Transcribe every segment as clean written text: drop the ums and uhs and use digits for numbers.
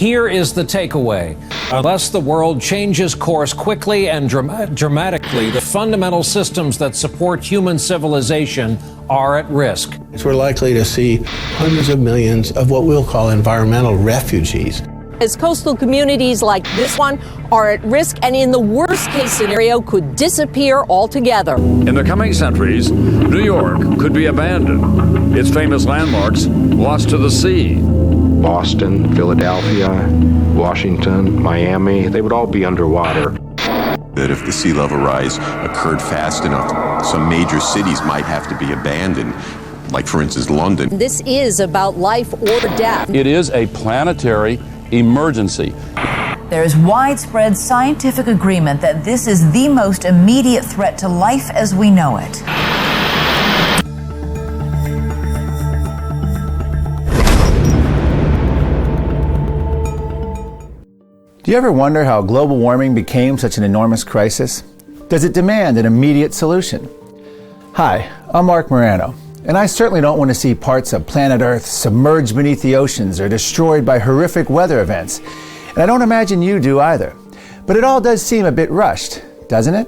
Here is the takeaway. Unless the world changes course quickly and dramatically, the fundamental systems that support human civilization are at risk. We're likely to see hundreds of millions of what we'll call environmental refugees. As coastal communities like this one are at risk and in the worst case scenario could disappear altogether. In the coming centuries, New York could be abandoned, its famous landmarks lost to the sea. Boston, Philadelphia, Washington, Miami, they would all be underwater. That if the sea level rise occurred fast enough, some major cities might have to be abandoned, like for instance London. This is about life or death. It is a planetary emergency. There is widespread scientific agreement that this is the most immediate threat to life as we know it. Do you ever wonder how global warming became such an enormous crisis? Does it demand an immediate solution? Hi, I'm Mark Morano, and I certainly don't want to see parts of planet Earth submerged beneath the oceans or destroyed by horrific weather events. And I don't imagine you do either. But it all does seem a bit rushed, doesn't it?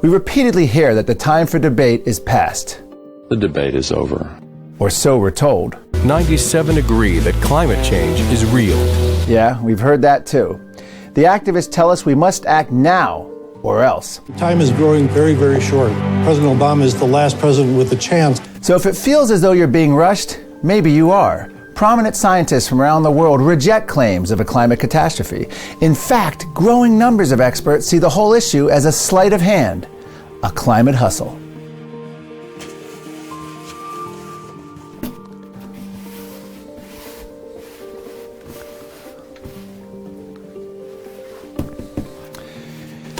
We repeatedly hear that the time for debate is past. The debate is over. Or so we're told. 97 agree that climate change is real. Yeah, we've heard that too. The activists tell us we must act now, or else. Time is growing very, very short. President Obama is the last president with a chance. So if it feels as though you're being rushed, maybe you are. Prominent scientists from around the world reject claims of a climate catastrophe. In fact, growing numbers of experts see the whole issue as a sleight of hand, a climate hustle.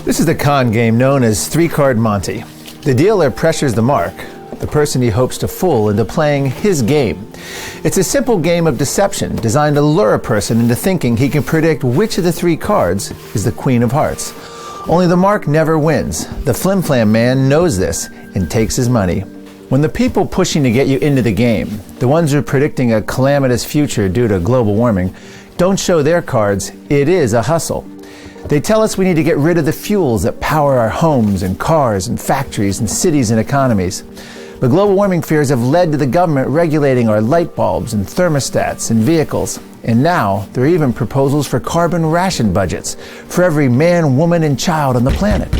This is the con game known as three-card Monte. The dealer pressures the mark, the person he hopes to fool, into playing his game. It's a simple game of deception designed to lure a person into thinking he can predict which of the three cards is the Queen of Hearts. Only the mark never wins. The flim-flam man knows this and takes his money. When the people pushing to get you into the game, the ones who are predicting a calamitous future due to global warming, don't show their cards, it is a hustle. They tell us we need to get rid of the fuels that power our homes and cars and factories and cities and economies. But global warming fears have led to the government regulating our light bulbs and thermostats and vehicles. And now there are even proposals for carbon ration budgets for every man, woman, and child on the planet.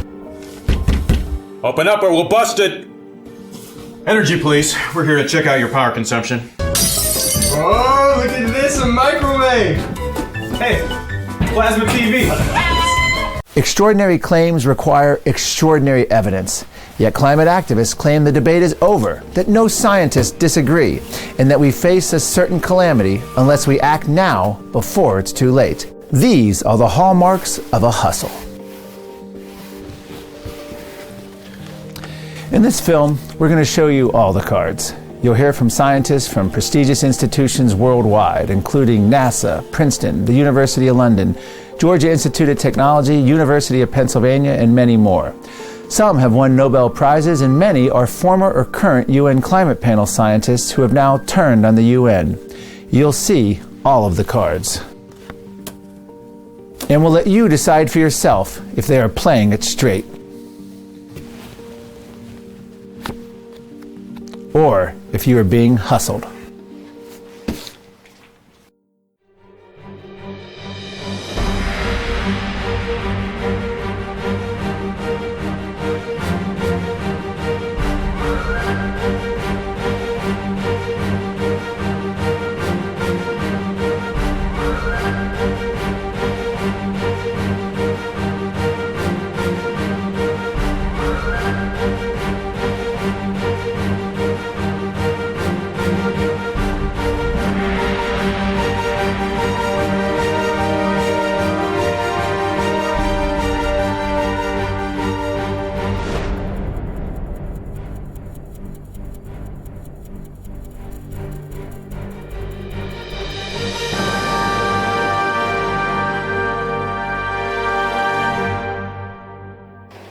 Open up or we'll bust it! Energy police, we're here to check out your power consumption. Oh, look at this, a microwave! Hey, plasma TV. Extraordinary claims require extraordinary evidence. Yet climate activists claim the debate is over, that no scientists disagree, and that we face a certain calamity unless we act now before it's too late. These are the hallmarks of a hustle. In this film, we're going to show you all the cards. You'll hear from scientists from prestigious institutions worldwide, including NASA, Princeton, the University of London, Georgia Institute of Technology, University of Pennsylvania, and many more. Some have won Nobel Prizes, and many are former or current UN climate panel scientists who have now turned on the UN. You'll see all of the cards. And we'll let you decide for yourself if they are playing it straight. Or if you are being hustled.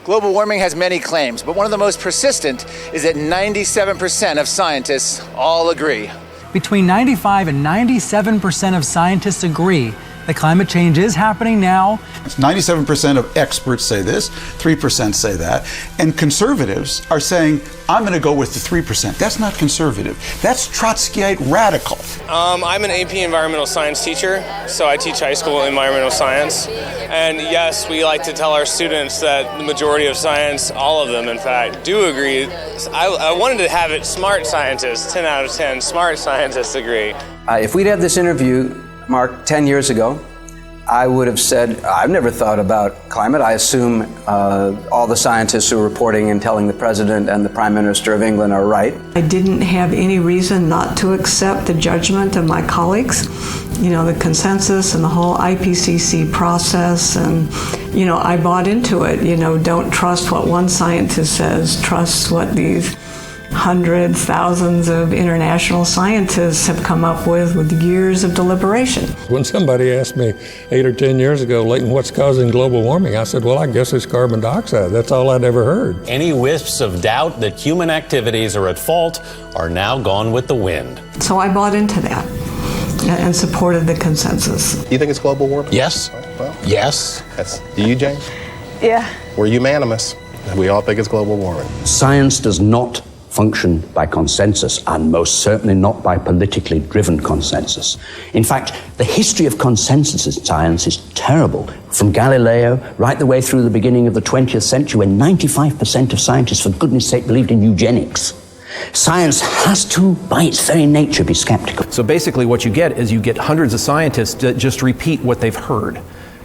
Global warming has many claims, but one of the most persistent is that 97% of scientists all agree. Between 95 and 97% of scientists agree that climate change is happening now. 97% of experts say this, 3% say that, and conservatives are saying, I'm going to go with the 3%. That's not conservative. That's Trotskyite radical. I'm an AP environmental science teacher, so I teach high school environmental science. And yes, we like to tell our students that the majority of science, all of them in fact, do agree. I wanted to have it smart scientists, 10 out of 10 smart scientists agree. If we'd had this interview, Mark, 10 years ago, I would have said, I've never thought about climate. I assume all the scientists who are reporting and telling the President and the Prime Minister of England are right. I didn't have any reason not to accept the judgment of my colleagues. You know, the consensus and the whole IPCC process, and, you know, I bought into it. You know, don't trust what one scientist says, trust what these hundreds, thousands of international scientists have come up with years of deliberation. When somebody asked me 8 or 10 years ago, Leighton, what's causing global warming? I said, well, I guess it's carbon dioxide. That's all I'd ever heard. Any wisps of doubt that human activities are at fault are now gone with the wind. So I bought into that and supported the consensus. Do you think it's global warming? Yes. Well, yes. Do you, James? Yeah. We're unanimous. We all think it's global warming. Science does not function by consensus, and most certainly not by politically driven consensus. In fact, the history of consensus in science is terrible. From Galileo right the way through the beginning of the 20th century, when 95% of scientists, for goodness sake, believed in eugenics. Science has to, by its very nature, be skeptical. So basically what you get is you get hundreds of scientists that just repeat what they've heard.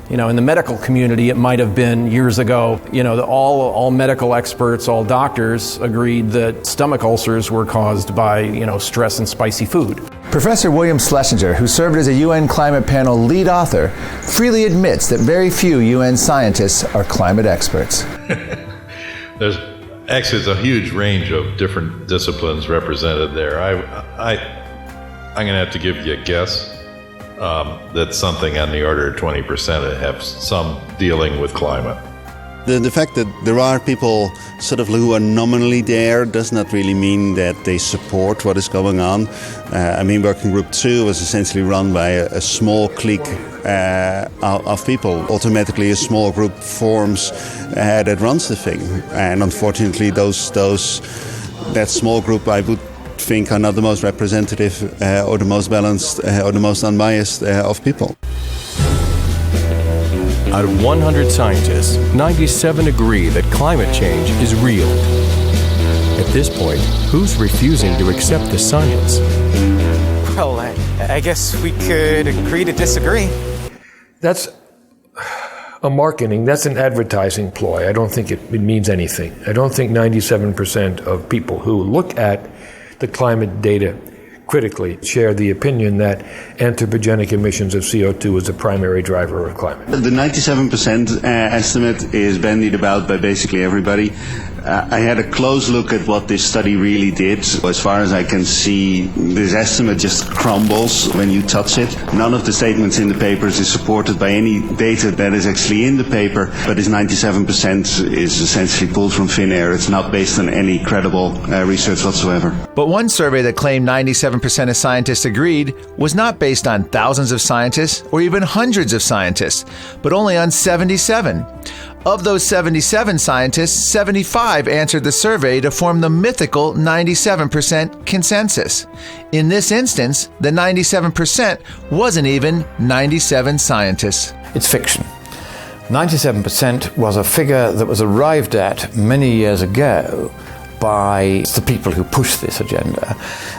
You know, in the medical community, it might have been years ago, you know, all medical experts, all doctors agreed that stomach ulcers were caused by, you know, stress and spicy food. Professor William Schlesinger, who served as a UN climate panel lead author, freely admits that very few UN scientists are climate experts. There's actually a huge range of different disciplines represented there. I'm going to have to give you a guess. That's something on the order of 20% that have some dealing with climate. The fact that there are people sort of who are nominally there does not really mean that they support what is going on. I mean, Working Group 2 was essentially run by a small clique of people. Automatically a small group forms that runs the thing. And unfortunately that small group, I would think, are not the most representative or the most balanced or the most unbiased of people. Out of 100 scientists, 97 agree that climate change is real. At this point, who's refusing to accept the science? Well, I guess we could agree to disagree. That's that's an advertising ploy. I don't think it means anything. I don't think 97% of people who look at the climate data critically share the opinion that anthropogenic emissions of CO2 is the primary driver of climate. The 97% estimate is bandied about by basically everybody. I had a close look at what this study really did. As far as I can see, this estimate just crumbles when you touch it. None of the statements in the papers is supported by any data that is actually in the paper, but this 97% is essentially pulled from thin air. It's not based on any credible research whatsoever. But one survey that claimed 97% of scientists agreed was not based on thousands of scientists or even hundreds of scientists, but only on 77. Of those 77 scientists, 75 answered the survey to form the mythical 97% consensus. In this instance, the 97% wasn't even 97 scientists. It's fiction. 97% was a figure that was arrived at many years ago by the people who pushed this agenda.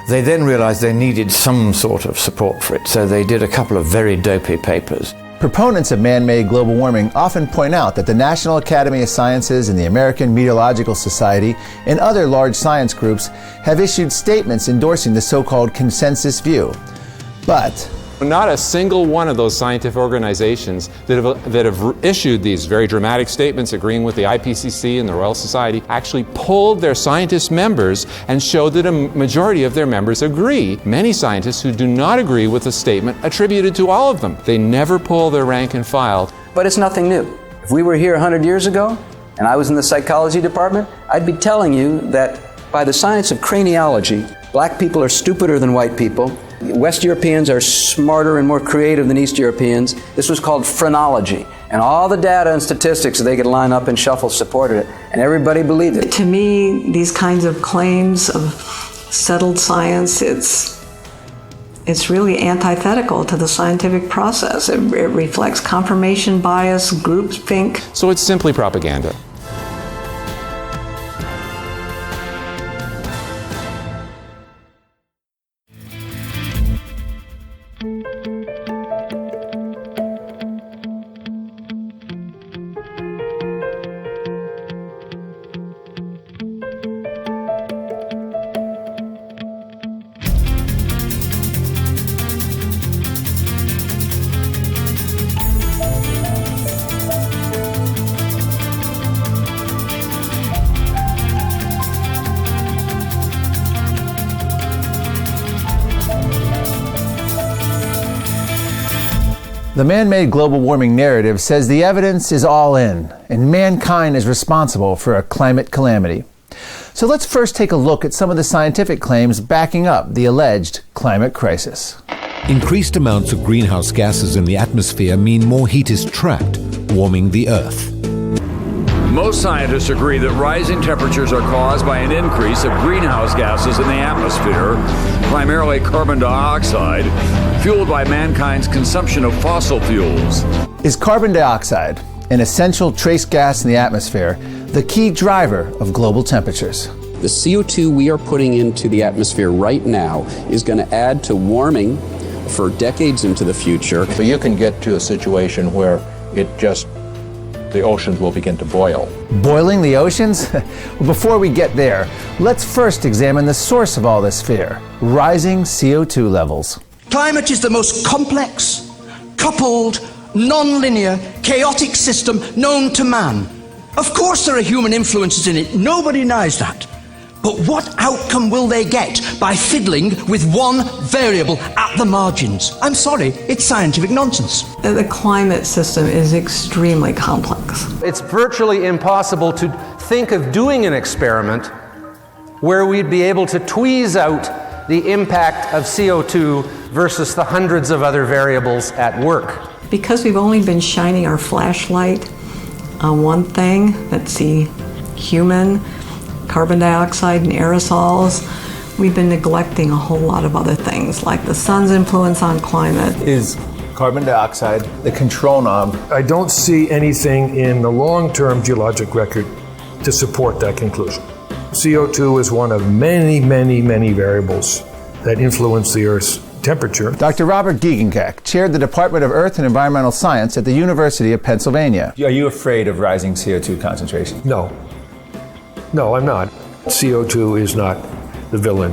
They then realized they needed some sort of support for it, so they did a couple of very dopey papers. Proponents of man-made global warming often point out that the National Academy of Sciences and the American Meteorological Society and other large science groups have issued statements endorsing the so-called consensus view. But not a single one of those scientific organizations that have issued these very dramatic statements agreeing with the IPCC and the Royal Society actually polled their scientist members and showed that a majority of their members agree. Many scientists who do not agree with the statement attributed to all of them. They never poll their rank and file. But it's nothing new. If we were here 100 years ago and I was in the psychology department, I'd be telling you that by the science of craniology, black people are stupider than white people, West Europeans are smarter and more creative than East Europeans. This was called phrenology. And all the data and statistics they could line up and shuffle supported it. And everybody believed it. To me, these kinds of claims of settled science, it's really antithetical to the scientific process. It reflects confirmation bias, groupthink. So it's simply propaganda. The man-made global warming narrative says the evidence is all in, and mankind is responsible for a climate calamity. So let's first take a look at some of the scientific claims backing up the alleged climate crisis. Increased amounts of greenhouse gases in the atmosphere mean more heat is trapped, warming the Earth. Most scientists agree that rising temperatures are caused by an increase of greenhouse gases in the atmosphere, primarily carbon dioxide, fueled by mankind's consumption of fossil fuels. Is carbon dioxide, an essential trace gas in the atmosphere, the key driver of global temperatures? The CO2 we are putting into the atmosphere right now is going to add to warming for decades into the future. So you can get to a situation where the oceans will begin to boil. Boiling the oceans? Well, before we get there, let's first examine the source of all this fear: rising CO2 levels. Climate is the most complex, coupled, non-linear, chaotic system known to man. Of course there are human influences in it, nobody denies that. But what outcome will they get by fiddling with one variable at the margins? I'm sorry, it's scientific nonsense. The climate system is extremely complex. It's virtually impossible to think of doing an experiment where we'd be able to tweeze out the impact of CO2 versus the hundreds of other variables at work. Because we've only been shining our flashlight on one thing, that's the human carbon dioxide and aerosols, we've been neglecting a whole lot of other things, like the sun's influence on climate. Is carbon dioxide the control knob? I don't see anything in the long-term geologic record to support that conclusion. CO2 is one of many, many, many variables that influence the Earth's temperature. Dr. Robert Giegenkek chaired the Department of Earth and Environmental Science at the University of Pennsylvania. Are you afraid of rising CO2 concentration? No, I'm not. CO2 is not the villain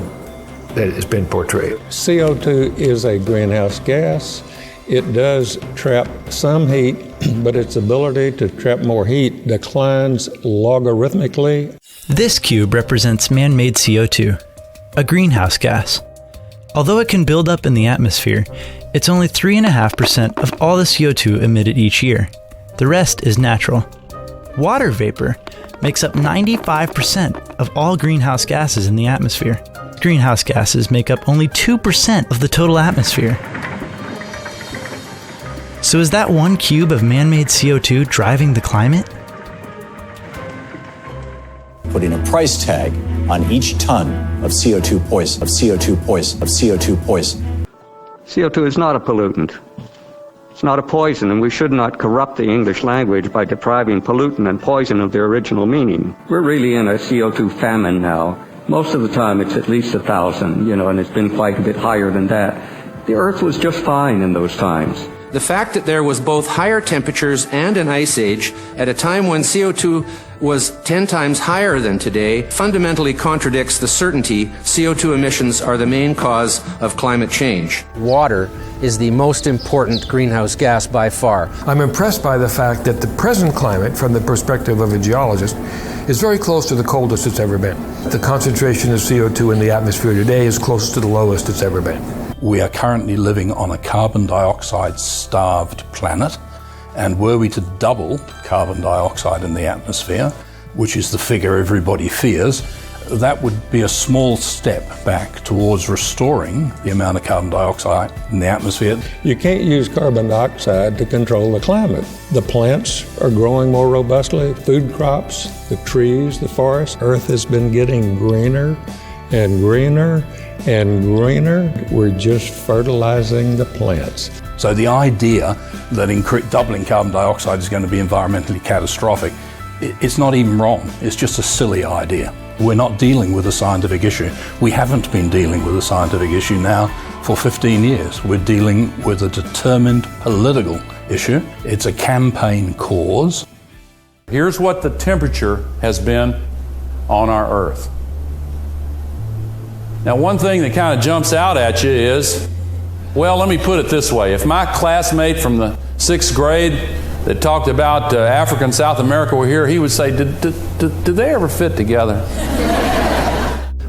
that has been portrayed. CO2 is a greenhouse gas. It does trap some heat, but its ability to trap more heat declines logarithmically. This cube represents man-made CO2, a greenhouse gas. Although it can build up in the atmosphere, it's only 3.5% of all the CO2 emitted each year. The rest is natural. Water vapor makes up 95% of all greenhouse gases in the atmosphere. Greenhouse gases make up only 2% of the total atmosphere. So is that one cube of man-made CO2 driving the climate? Putting a price tag on each ton of CO2 poison, CO2 is not a pollutant. It's not a poison, and we should not corrupt the English language by depriving pollutant and poison of their original meaning. We're really in a CO2 famine now. Most of the time it's at least 1,000, and it's been quite a bit higher than that. The Earth was just fine in those times. The fact that there was both higher temperatures and an ice age at a time when CO2 was 10 times higher than today fundamentally contradicts the certainty CO2 emissions are the main cause of climate change. Water is the most important greenhouse gas by far. I'm impressed by the fact that the present climate, from the perspective of a geologist, is very close to the coldest it's ever been. The concentration of CO2 in the atmosphere today is close to the lowest it's ever been. We are currently living on a carbon dioxide-starved planet, and were we to double carbon dioxide in the atmosphere, which is the figure everybody fears, that would be a small step back towards restoring the amount of carbon dioxide in the atmosphere. You can't use carbon dioxide to control the climate. The plants are growing more robustly, food crops, the trees, the forests. Earth has been getting greener and greener and greener. We're just fertilizing the plants. So the idea that doubling carbon dioxide is going to be environmentally catastrophic, it's not even wrong. It's just a silly idea. We're not dealing with a scientific issue. We haven't been dealing with a scientific issue now for 15 years. We're dealing with a determined political issue. It's a campaign cause. Here's what the temperature has been on our Earth. Now, one thing that kind of jumps out at you is, well, let me put it this way. If my classmate from the 6th grade that talked about Africa and South America were here, he would say, did they ever fit together?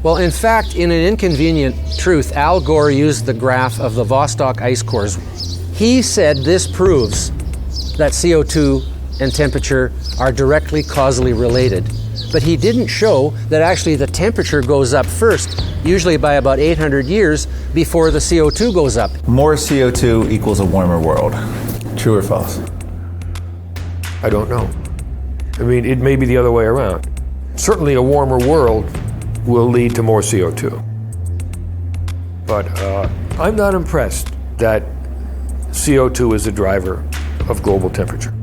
Well, in fact, in an inconvenient truth, Al Gore used the graph of the Vostok ice cores. He said this proves that CO2 and temperature are directly causally related. But he didn't show that actually the temperature goes up first, usually by about 800 years before the CO2 goes up. More CO2 equals a warmer world. True or false? I don't know. I mean, it may be the other way around. Certainly a warmer world will lead to more CO2. But I'm not impressed that CO2 is the driver of global temperature.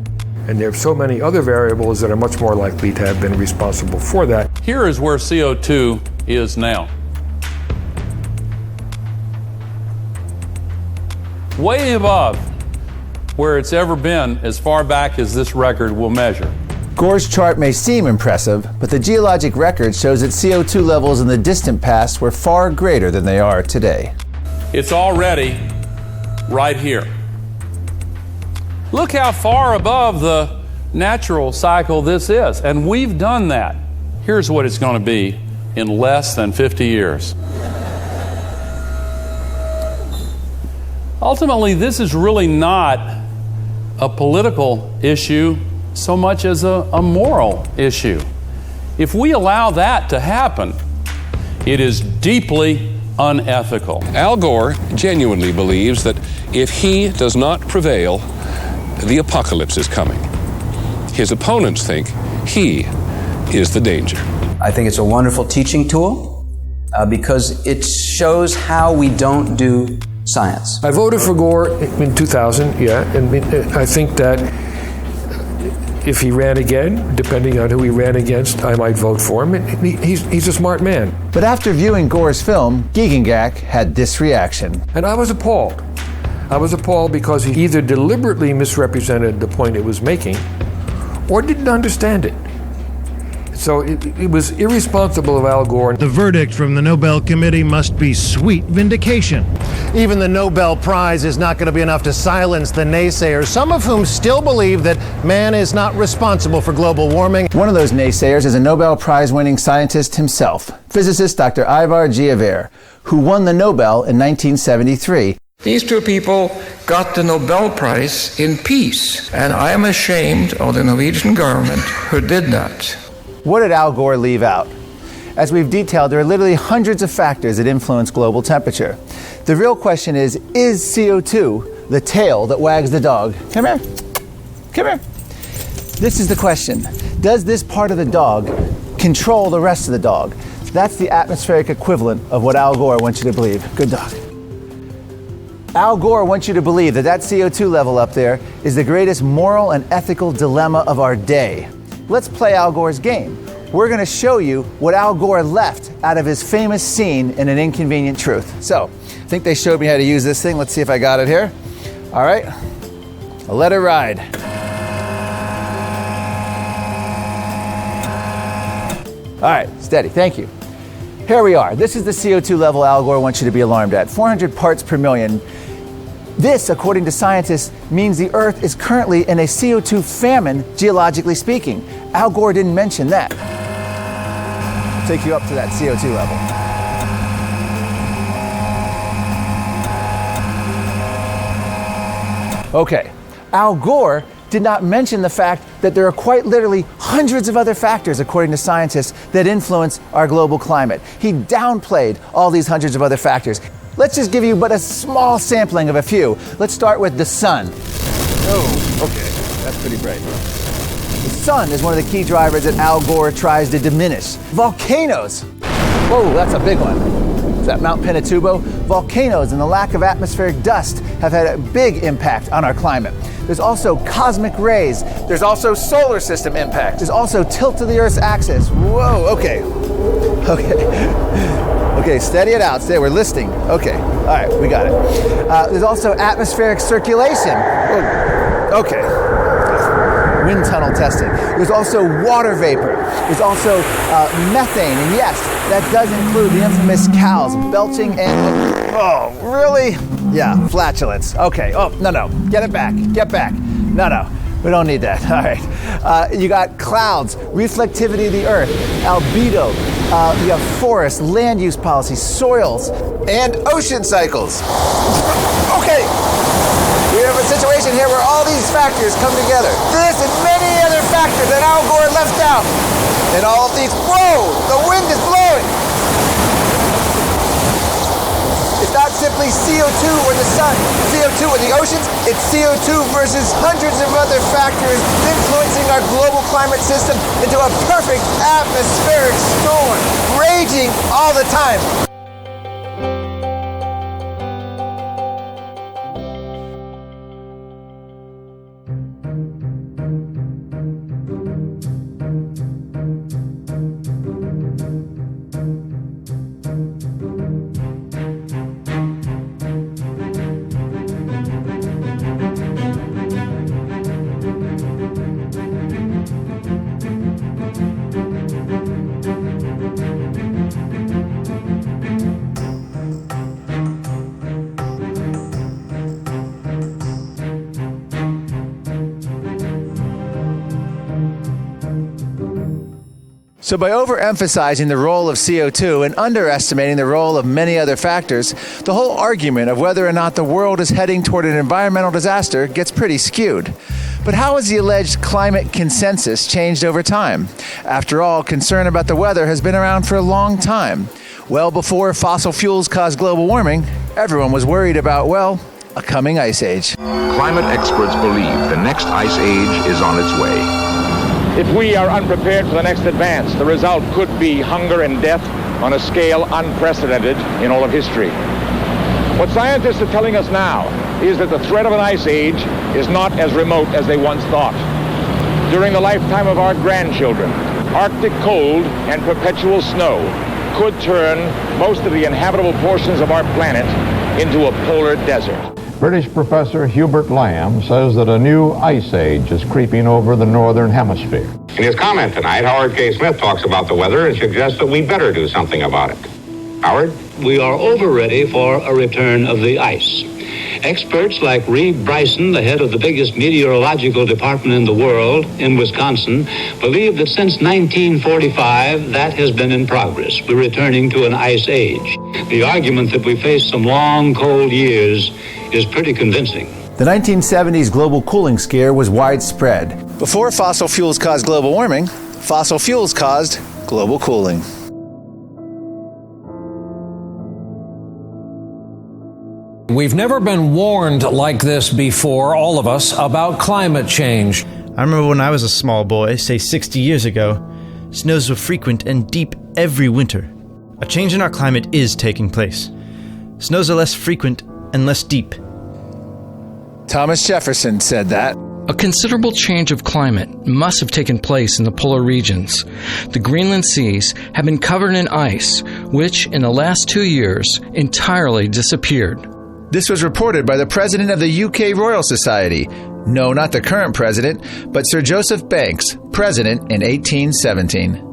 And there are so many other variables that are much more likely to have been responsible for that. Here is where CO2 is now. Way above where it's ever been as far back as this record will measure. Gore's chart may seem impressive, but the geologic record shows that CO2 levels in the distant past were far greater than they are today. It's already right here. Look how far above the natural cycle this is, and we've done that. Here's what it's going to be in less than 50 years. Ultimately, this is really not a political issue so much as a moral issue. If we allow that to happen, it is deeply unethical. Al Gore genuinely believes that if he does not prevail, the apocalypse is coming. His opponents think he is the danger. I think it's a wonderful teaching tool because it shows how we don't do science. I voted for Gore in 2000, yeah, and I think that if he ran again, depending on who he ran against, I might vote for him. He's a smart man. But after viewing Gore's film, Giegengak had this reaction. And I was appalled. I was appalled because he either deliberately misrepresented the point it was making or didn't understand it. So it was irresponsible of Al Gore. The verdict from the Nobel Committee must be sweet vindication. Even the Nobel Prize is not going to be enough to silence the naysayers, some of whom still believe that man is not responsible for global warming. One of those naysayers is a Nobel Prize-winning scientist himself, physicist Dr. Ivar Giaever, who won the Nobel in 1973. These two people got the Nobel Prize in peace, and I am ashamed of the Norwegian government who did that. What did Al Gore leave out? As we've detailed, there are literally hundreds of factors that influence global temperature. The real question is CO2 the tail that wags the dog? Come here. Come here. This is the question. Does this part of the dog control the rest of the dog? That's the atmospheric equivalent of what Al Gore wants you to believe. Good dog. Al Gore wants you to believe that that CO2 level up there is the greatest moral and ethical dilemma of our day. Let's play Al Gore's game. We're going to show you what Al Gore left out of his famous scene in An Inconvenient Truth. So, I think they showed me how to use this thing. Let's see if I got it here. All right, let it ride. All right, steady, thank you. Here we are. This is the CO2 level Al Gore wants you to be alarmed at, 400 parts per million. This, according to scientists, means the Earth is currently in a CO2 famine, geologically speaking. Al Gore didn't mention that. I'll take you up to that CO2 level. Okay, Al Gore did not mention the fact that there are quite literally hundreds of other factors, according to scientists, that influence our global climate. He downplayed all these hundreds of other factors. Let's just give you but a small sampling of a few. Let's start with the sun. Oh, okay, that's pretty bright. The sun is one of the key drivers that Al Gore tries to diminish. Volcanoes. Whoa, that's a big one. Is that Mount Pinatubo? Volcanoes and the lack of atmospheric dust have had a big impact on our climate. There's also cosmic rays. There's also solar system impact. There's also tilt of the Earth's axis. Whoa, okay. Okay, steady it out. We're listing. Okay, all right, we got it. There's also atmospheric circulation. Okay. Wind tunnel testing. There's also water vapor. There's also methane. And yes, that does include the infamous cows belching and... Oh, really? Yeah, flatulence. Okay. Oh, no. Get it back. Get back. No. We don't need that. All right. You got clouds, reflectivity of the earth, albedo. You have forests, land use policies, soils, and ocean cycles. Okay. We have a situation here where all these factors come together. This and many other factors that Al Gore left out. And all of these, whoa, the wind is blowing. It's not simply CO2 or the sun, CO2 or the oceans, it's CO2 versus hundreds of other factors influencing our global climate system into a perfect atmospheric storm, raging all the time. So by overemphasizing the role of CO2 and underestimating the role of many other factors, the whole argument of whether or not the world is heading toward an environmental disaster gets pretty skewed. But how has the alleged climate consensus changed over time? After all, concern about the weather has been around for a long time. Well before fossil fuels caused global warming, everyone was worried about, well, a coming ice age. Climate experts believe the next ice age is on its way. If we are unprepared for the next advance, the result could be hunger and death on a scale unprecedented in all of history. What scientists are telling us now is that the threat of an ice age is not as remote as they once thought. During the lifetime of our grandchildren, Arctic cold and perpetual snow could turn most of the inhabitable portions of our planet into a polar desert. British professor Hubert Lamb says that a new ice age is creeping over the northern hemisphere. In his comment tonight, Howard K. Smith talks about the weather and suggests that we better do something about it. Howard? We are over ready for a return of the ice. Experts like Reeve Bryson, the head of the biggest meteorological department in the world in Wisconsin, believe that since 1945, that has been in progress. We're returning to an ice age. The argument that we face some long, cold years is pretty convincing. The 1970s global cooling scare was widespread. Before fossil fuels caused global warming, fossil fuels caused global cooling. We've never been warned like this before, all of us, about climate change. I remember when I was a small boy, say 60 years ago, snows were frequent and deep every winter. A change in our climate is taking place. Snows are less frequent and less deep. Thomas Jefferson said that. A considerable change of climate must have taken place in the polar regions. The Greenland seas have been covered in ice, which in the last 2 years entirely disappeared. This was reported by the president of the UK Royal Society. No, not the current president, but Sir Joseph Banks, president in 1817.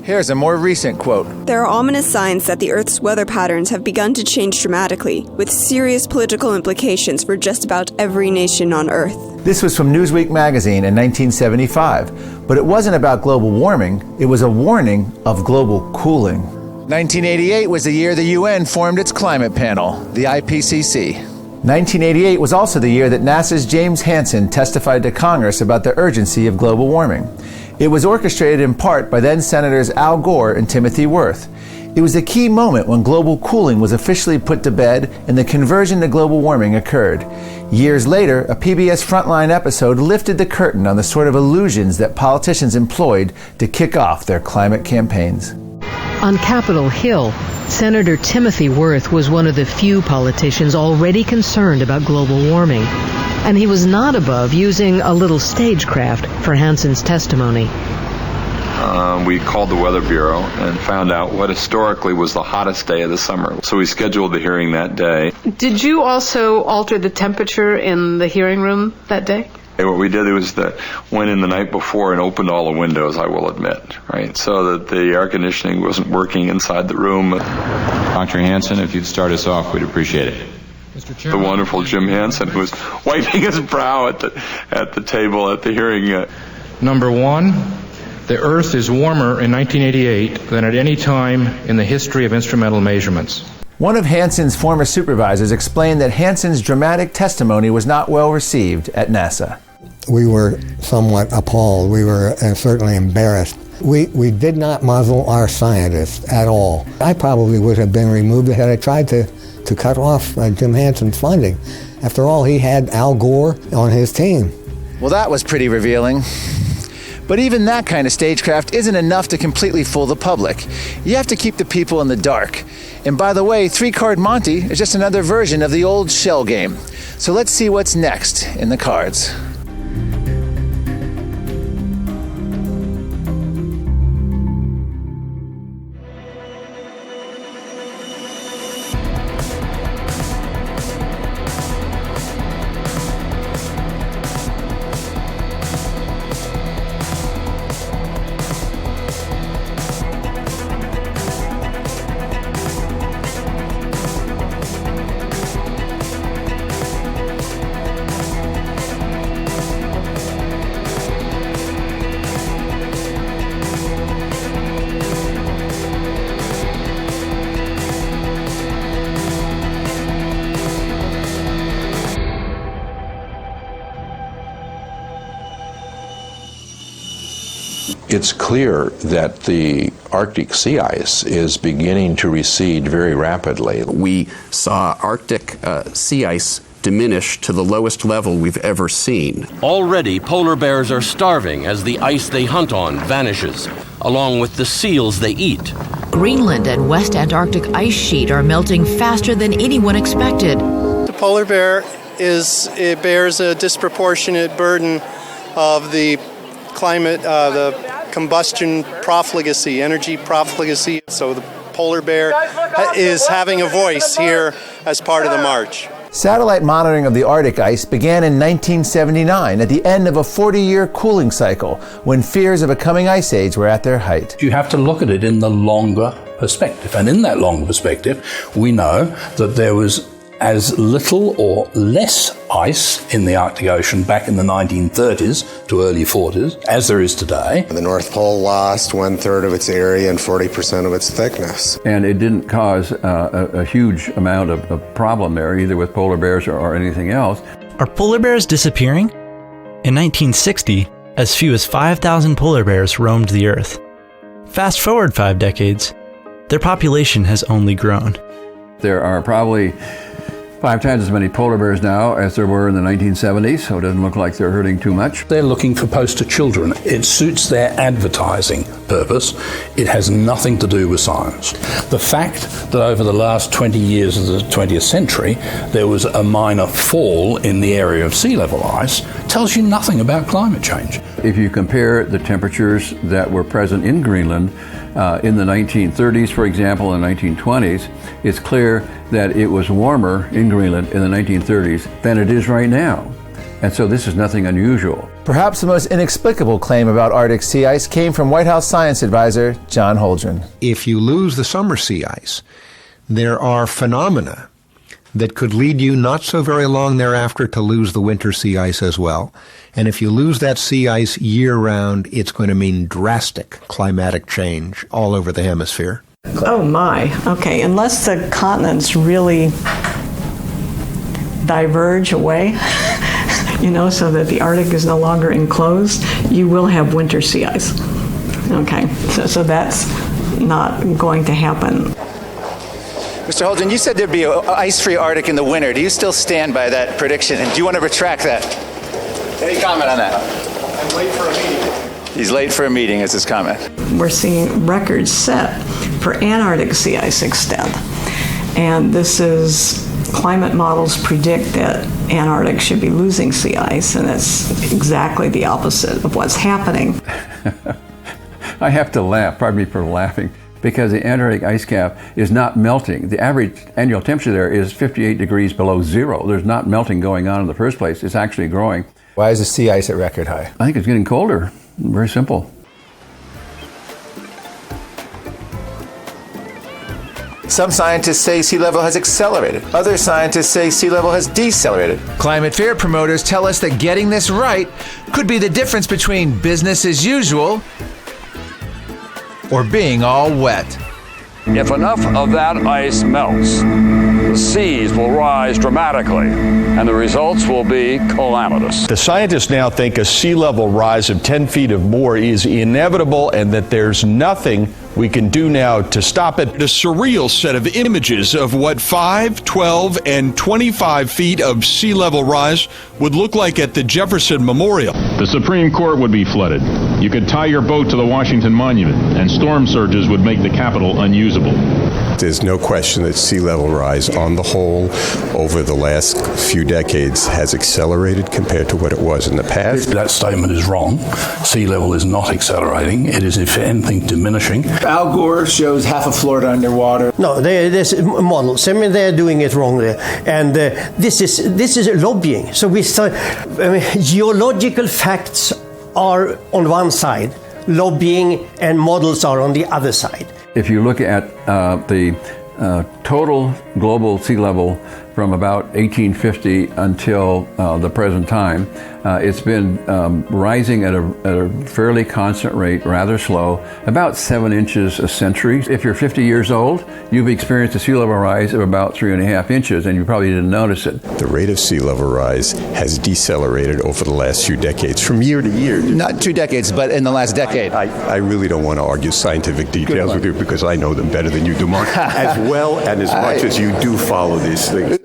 Here's a more recent quote. There are ominous signs that the Earth's weather patterns have begun to change dramatically, with serious political implications for just about every nation on Earth. This was from Newsweek magazine in 1975, but it wasn't about global warming, it was a warning of global cooling. 1988 was the year the UN formed its climate panel, the IPCC. 1988 was also the year that NASA's James Hansen testified to Congress about the urgency of global warming. It was orchestrated in part by then Senators Al Gore and Timothy Wirth. It was a key moment when global cooling was officially put to bed and the conversion to global warming occurred. Years later, a PBS Frontline episode lifted the curtain on the sort of illusions that politicians employed to kick off their climate campaigns. On Capitol Hill, Senator Timothy Wirth was one of the few politicians already concerned about global warming. And he was not above using a little stagecraft for Hansen's testimony. We called the Weather Bureau and found out what historically was the hottest day of the summer. So we scheduled the hearing that day. Did you also alter the temperature in the hearing room that day? And what we did was that went in the night before and opened all the windows, I will admit, right? So that the air conditioning wasn't working inside the room. Dr. Hansen, if you'd start us off, we'd appreciate it. The wonderful Jim Hansen, who was wiping his brow at the table at the hearing. Number one, the Earth is warmer in 1988 than at any time in the history of instrumental measurements. One of Hansen's former supervisors explained that Hansen's dramatic testimony was not well received at NASA. We were somewhat appalled. We were certainly embarrassed. We did not muzzle our scientists at all. I probably would have been removed had I tried to cut off Jim Hansen's funding. After all, he had Al Gore on his team. Well, that was pretty revealing. But even that kind of stagecraft isn't enough to completely fool the public. You have to keep the people in the dark. And by the way, 3-Card Monte is just another version of the old shell game. So let's see what's next in the cards. It's clear that the Arctic sea ice is beginning to recede very rapidly. We saw Arctic sea ice diminish to the lowest level we've ever seen. Already, polar bears are starving as the ice they hunt on vanishes, along with the seals they eat. Greenland and West Antarctic ice sheet are melting faster than anyone expected. The polar bear bears a disproportionate burden of the climate, the combustion profligacy, energy profligacy. So the polar bear is having a voice here as part of the march. Satellite monitoring of the Arctic ice began in 1979 at the end of a 40-year cooling cycle when fears of a coming ice age were at their height. You have to look at it in the longer perspective. And in that longer perspective, we know that there was as little or less ice in the Arctic Ocean back in the 1930s to early 40s as there is today. The North Pole lost 1/3 of its area and 40% of its thickness. And it didn't cause a huge amount of problem there, either with polar bears or anything else. Are polar bears disappearing? In 1960, as few as 5,000 polar bears roamed the Earth. Fast forward 5 decades, their population has only grown. There are probably 5 times as many polar bears now as there were in the 1970s, so it doesn't look like they're hurting too much. They're looking for poster children. It suits their advertising purpose. It has nothing to do with science. The fact that over the last 20 years of the 20th century, there was a minor fall in the area of sea level ice tells you nothing about climate change. If you compare the temperatures that were present in Greenland in the 1930s, for example, and 1920s, it's clear that it was warmer in Greenland in the 1930s than it is right now. And so this is nothing unusual. Perhaps the most inexplicable claim about Arctic sea ice came from White House science advisor John Holdren. If you lose the summer sea ice, there are phenomena that could lead you not so very long thereafter to lose the winter sea ice as well. And if you lose that sea ice year-round, it's going to mean drastic climatic change all over the hemisphere. Oh my, okay, unless the continents really diverge away, so that the Arctic is no longer enclosed, you will have winter sea ice. Okay, so that's not going to happen. Mr. Holden, you said there'd be an ice-free Arctic in the winter. Do you still stand by that prediction? And do you want to retract that? Any comment on that? I'm late for a meeting. He's late for a meeting, is his comment. We're seeing records set for Antarctic sea ice extent. And this is, climate models predict that Antarctic should be losing sea ice, and that's exactly the opposite of what's happening. I have to laugh, pardon me for laughing, because the Antarctic ice cap is not melting. The average annual temperature there is 58 degrees below zero. There's not melting going on in the first place. It's actually growing. Why is the sea ice at record high? I think it's getting colder. Very simple. Some scientists say sea level has accelerated. Other scientists say sea level has decelerated. Climate fear promoters tell us that getting this right could be the difference between business as usual or being all wet. If enough of that ice melts, the seas will rise dramatically, and the results will be calamitous. The scientists now think a sea level rise of 10 feet or more is inevitable and that there's nothing we can do now to stop it. A surreal set of images of what 5, 12, and 25 feet of sea level rise would look like at the Jefferson Memorial. The Supreme Court would be flooded. You could tie your boat to the Washington Monument, and storm surges would make the Capitol unusable. There's no question that sea level rise on the whole over the last few decades has accelerated compared to what it was in the past. That statement is wrong. Sea level is not accelerating. It is, if anything, diminishing. Al Gore shows half of Florida underwater. No, there's models. I mean, they're doing it wrong there. And this is lobbying. So geological facts are on one side, lobbying and models are on the other side. If you look at the total global sea level from about 1850 until the present time, it's been rising at a fairly constant rate, rather slow, about 7 inches a century. If you're 50 years old, you've experienced a sea level rise of about 3.5 inches, and you probably didn't notice it. The rate of sea level rise has decelerated over the last few decades, from year to year. Not 2 decades, but in the last decade. I really don't want to argue scientific details with you because I know them better than you do, Mark, as well and as much as you do follow these things.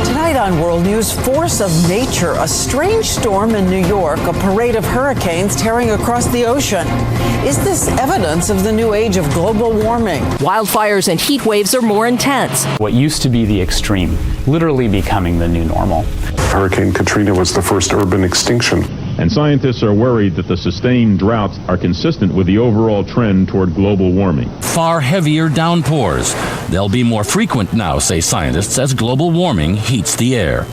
Tonight on World News, force of nature, a strange storm in New York, a parade of hurricanes tearing across the ocean. Is this evidence of the new age of global warming? Wildfires and heat waves are more intense. What used to be the extreme, literally becoming the new normal. Hurricane Katrina was the first urban extinction. And scientists are worried that the sustained droughts are consistent with the overall trend toward global warming. Far heavier downpours. They'll be more frequent now, say scientists, as global warming heats the air.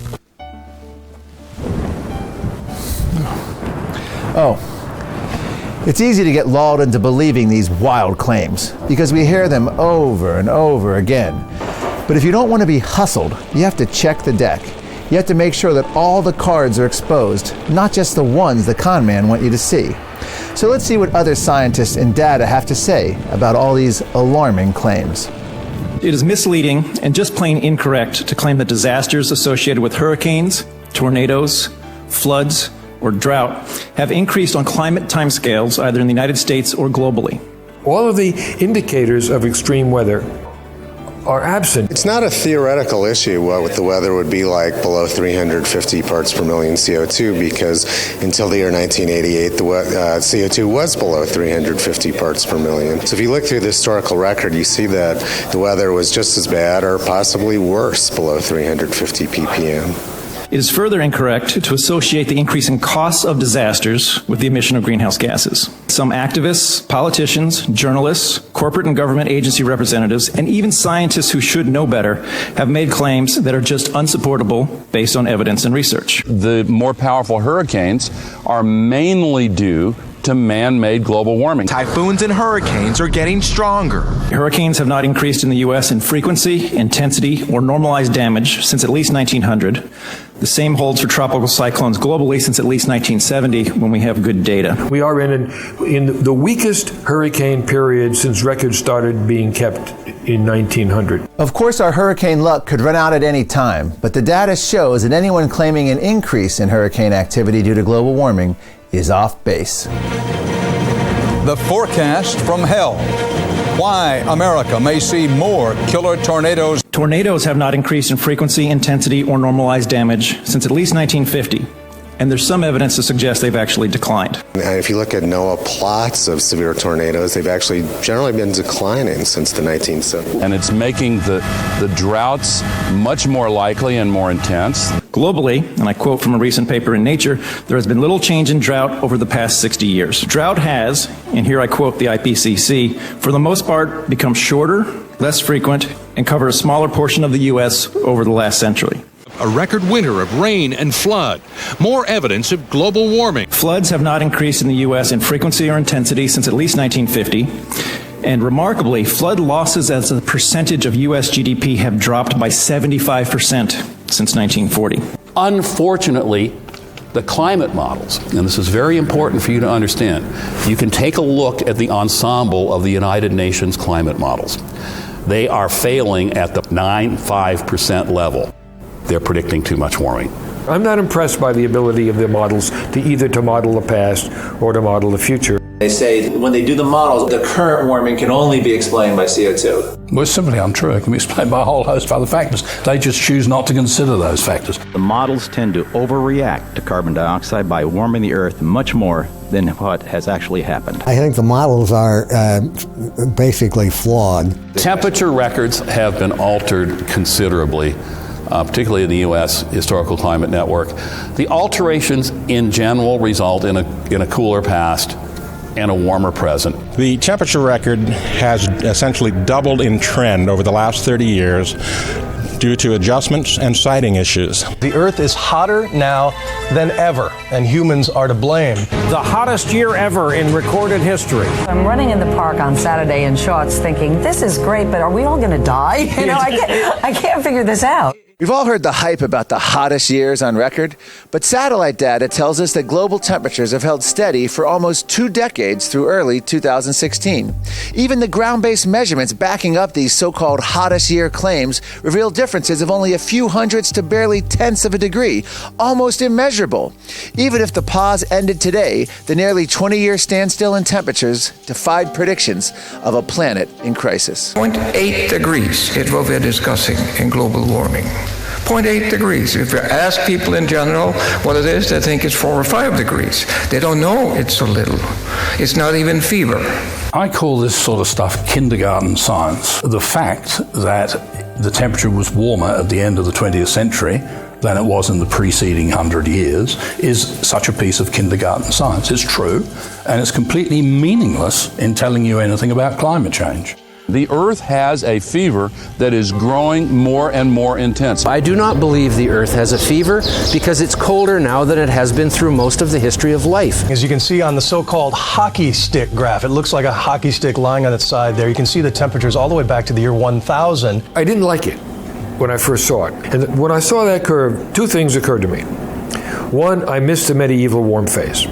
It's easy to get lulled into believing these wild claims because we hear them over and over again. But if you don't want to be hustled, you have to check the deck. You have to make sure that all the cards are exposed, not just the ones the con man want you to see. So let's see what other scientists and data have to say about all these alarming claims. It is misleading and just plain incorrect to claim that disasters associated with hurricanes, tornadoes, floods, or drought have increased on climate timescales either in the United States or globally. All of the indicators of extreme weather are absent. It's not a theoretical issue what the weather would be like below 350 parts per million CO2 because until the year 1988, the CO2 was below 350 parts per million. So if you look through the historical record, you see that the weather was just as bad or possibly worse below 350 ppm. It is further incorrect to associate the increasing costs of disasters with the emission of greenhouse gases. Some activists, politicians, journalists, corporate and government agency representatives, and even scientists who should know better have made claims that are just unsupportable based on evidence and research. The more powerful hurricanes are mainly due to man-made global warming. Typhoons and hurricanes are getting stronger. Hurricanes have not increased in the U.S. in frequency, intensity, or normalized damage since at least 1900. The same holds for tropical cyclones globally since at least 1970, when we have good data. We are in the weakest hurricane period since records started being kept in 1900. Of course, our hurricane luck could run out at any time, but the data shows that anyone claiming an increase in hurricane activity due to global warming is off base. The forecast from hell. Why America may see more killer tornadoes. Tornadoes have not increased in frequency, intensity, or normalized damage since at least 1950. And there's some evidence to suggest they've actually declined. And if you look at NOAA plots of severe tornadoes, they've actually generally been declining since the 1970s. And it's making the droughts much more likely and more intense. Globally, and I quote from a recent paper in Nature, there has been little change in drought over the past 60 years. Drought has, and here I quote the IPCC, for the most part become shorter, less frequent, and cover a smaller portion of the U.S. over the last century. A record winter of rain and flood. More evidence of global warming. Floods have not increased in the U.S. in frequency or intensity since at least 1950. And remarkably, flood losses as a percentage of U.S. GDP have dropped by 75% since 1940. Unfortunately, the climate models, and this is very important for you to understand, you can take a look at the ensemble of the United Nations climate models. They are failing at the 95% level. They're predicting too much warming. I'm not impressed by the ability of the models to model the past or to model the future. They say when they do the models, the current warming can only be explained by CO2. Well, it's simply untrue. It can be explained by a whole host of other factors. They just choose not to consider those factors. The models tend to overreact to carbon dioxide by warming the Earth much more than what has actually happened. I think the models are basically flawed. Temperature records have been altered considerably. Particularly in the U.S. Historical Climate Network. The alterations in general result in a cooler past and a warmer present. The temperature record has essentially doubled in trend over the last 30 years due to adjustments and siting issues. The Earth is hotter now than ever, and humans are to blame. The hottest year ever in recorded history. I'm running in the park on Saturday in shorts thinking, this is great, but are we all going to die? You know, I can't figure this out. We've all heard the hype about the hottest years on record, but satellite data tells us that global temperatures have held steady for almost 2 decades through early 2016. Even the ground-based measurements backing up these so-called hottest year claims reveal differences of only a few hundredths to barely tenths of a degree, almost immeasurable. Even if the pause ended today, the nearly 20-year standstill in temperatures defied predictions of a planet in crisis. 0.8 degrees is what we're discussing in global warming. 0.8 degrees. If you ask people in general what it is, they think it's 4 or 5 degrees. They don't know it's so little. It's not even fever. I call this sort of stuff kindergarten science. The fact that the temperature was warmer at the end of the 20th century than it was in the preceding 100 years is such a piece of kindergarten science. It's true, and it's completely meaningless in telling you anything about climate change. The Earth has a fever that is growing more and more intense. I do not believe the Earth has a fever because it's colder now than it has been through most of the history of life. As you can see on the so-called hockey stick graph, it looks like a hockey stick lying on its side there. You can see the temperatures all the way back to the year 1000. I didn't like it when I first saw it. And when I saw that curve, 2 things occurred to me. One, I missed the medieval warm phase,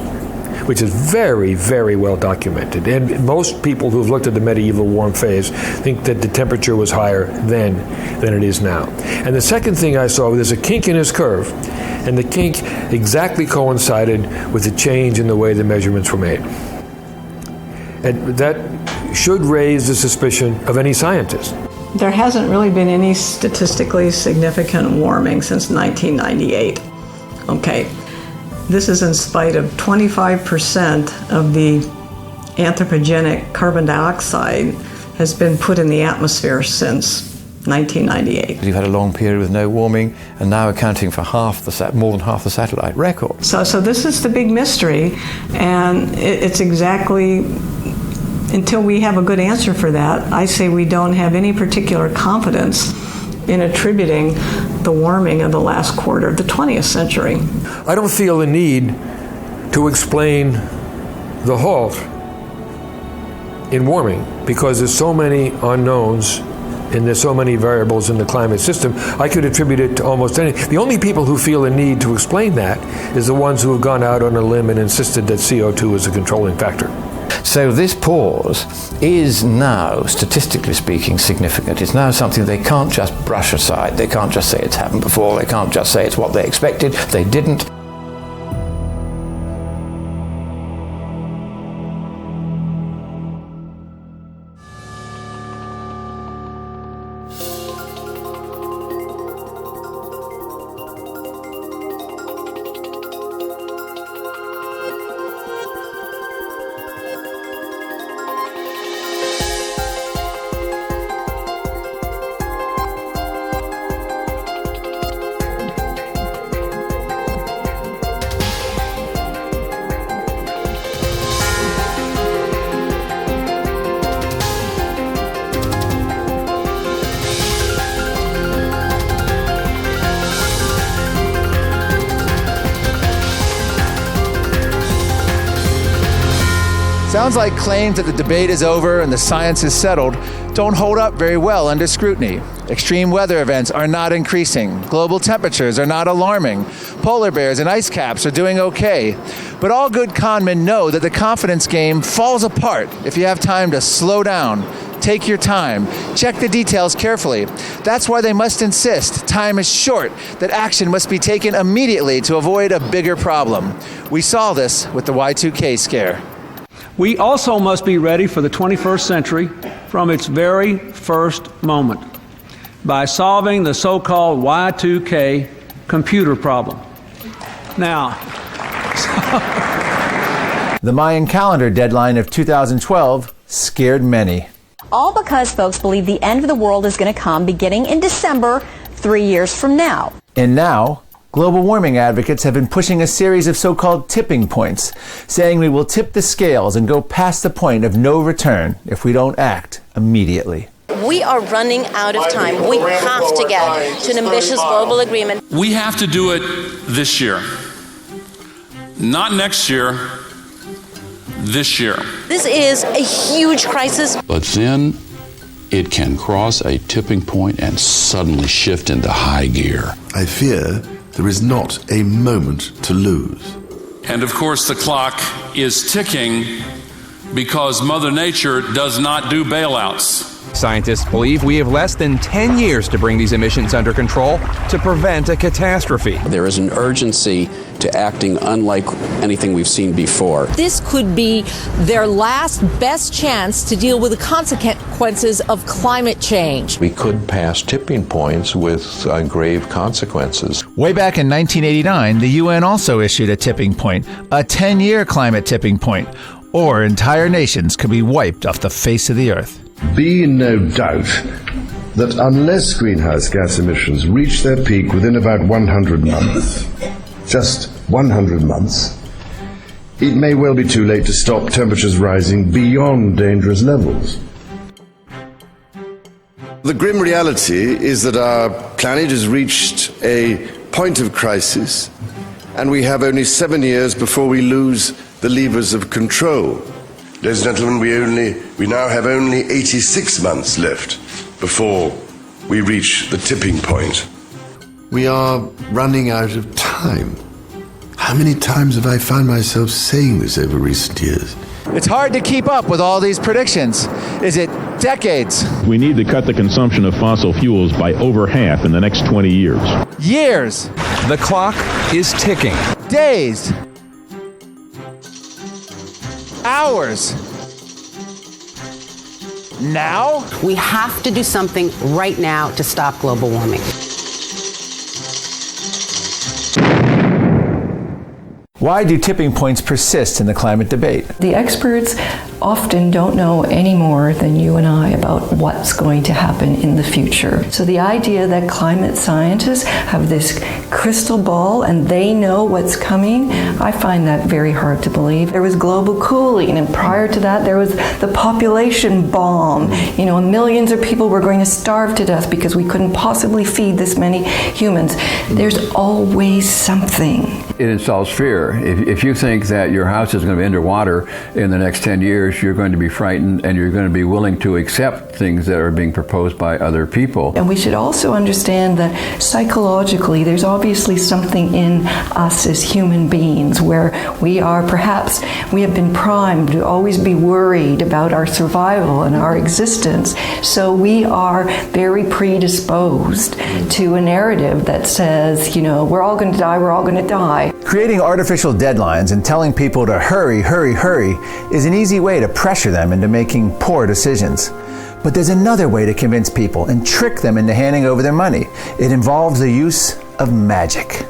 which is very, very well documented. And most people who've looked at the medieval warm phase think that the temperature was higher then than it is now. And the second thing I saw, there's a kink in this curve, and the kink exactly coincided with the change in the way the measurements were made. And that should raise the suspicion of any scientist. There hasn't really been any statistically significant warming since 1998. Okay. This is in spite of 25% of the anthropogenic carbon dioxide has been put in the atmosphere since 1998. You've had a long period with no warming, and now accounting for more than half the satellite record. So this is the big mystery, and it's exactly, until we have a good answer for that, I say we don't have any particular confidence in attributing the warming of the last quarter of the 20th century. I don't feel the need to explain the halt in warming because there's so many unknowns and there's so many variables in the climate system, I could attribute it to almost anything. The only people who feel a need to explain that is the ones who have gone out on a limb and insisted that CO2 is a controlling factor. So this pause is now, statistically speaking, significant. It's now something they can't just brush aside. They can't just say it's happened before. They can't just say it's what they expected. They didn't. Sounds like claims that the debate is over and the science is settled don't hold up very well under scrutiny. Extreme weather events are not increasing. Global temperatures are not alarming. Polar bears and ice caps are doing okay. But all good conmen know that the confidence game falls apart if you have time to slow down, take your time, check the details carefully. That's why they must insist time is short, that action must be taken immediately to avoid a bigger problem. We saw this with the Y2K scare. We also must be ready for the 21st century from its very first moment by solving the so-called Y2K computer problem. Now, the Mayan calendar deadline of 2012 scared many. All because folks believe the end of the world is going to come beginning in December, 3 years from now. And now, global warming advocates have been pushing a series of so-called tipping points, saying we will tip the scales and go past the point of no return if we don't act immediately. We are running out of time. We have to get to an ambitious global agreement. We have to do it this year. Not next year, this year. This is a huge crisis. But then it can cross a tipping point and suddenly shift into high gear. I fear there is not a moment to lose. And of course, the clock is ticking because Mother Nature does not do bailouts. Scientists believe we have less than 10 years to bring these emissions under control to prevent a catastrophe. There is an urgency to acting unlike anything we've seen before. This could be their last best chance to deal with the consequences of climate change. We could pass tipping points with grave consequences. Way back in 1989, the UN also issued a tipping point, a 10-year climate tipping point, or entire nations could be wiped off the face of the earth. Be in no doubt that unless greenhouse gas emissions reach their peak within about 100 months, just 100 months, it may well be too late to stop temperatures rising beyond dangerous levels. The grim reality is that our planet has reached a point of crisis, and we have only 7 years before we lose the levers of control. Ladies and gentlemen, we now have only 86 months left before we reach the tipping point. We are running out of time. How many times have I found myself saying this over recent years? It's hard to keep up with all these predictions. Is it decades? We need to cut the consumption of fossil fuels by over half in the next 20 years. Years. The clock is ticking. Days. Hours. Now? We have to do something right now to stop global warming. Why do tipping points persist in the climate debate? The experts often don't know any more than you and I about what's going to happen in the future. So the idea that climate scientists have this crystal ball and they know what's coming, I find that very hard to believe. There was global cooling, and prior to that there was the population bomb. You know, millions of people were going to starve to death because we couldn't possibly feed this many humans. There's always something. It installs fear. If you think that your house is going to be underwater in the next 10 years, course, you're going to be frightened and you're going to be willing to accept things that are being proposed by other people. And we should also understand that psychologically, there's obviously something in us as human beings where we have been primed to always be worried about our survival and our existence. So we are very predisposed to a narrative that says, we're all going to die, we're all going to die. Creating artificial deadlines and telling people to hurry, hurry, hurry is an easy way to pressure them into making poor decisions. But there's another way to convince people and trick them into handing over their money. It involves the use of magic.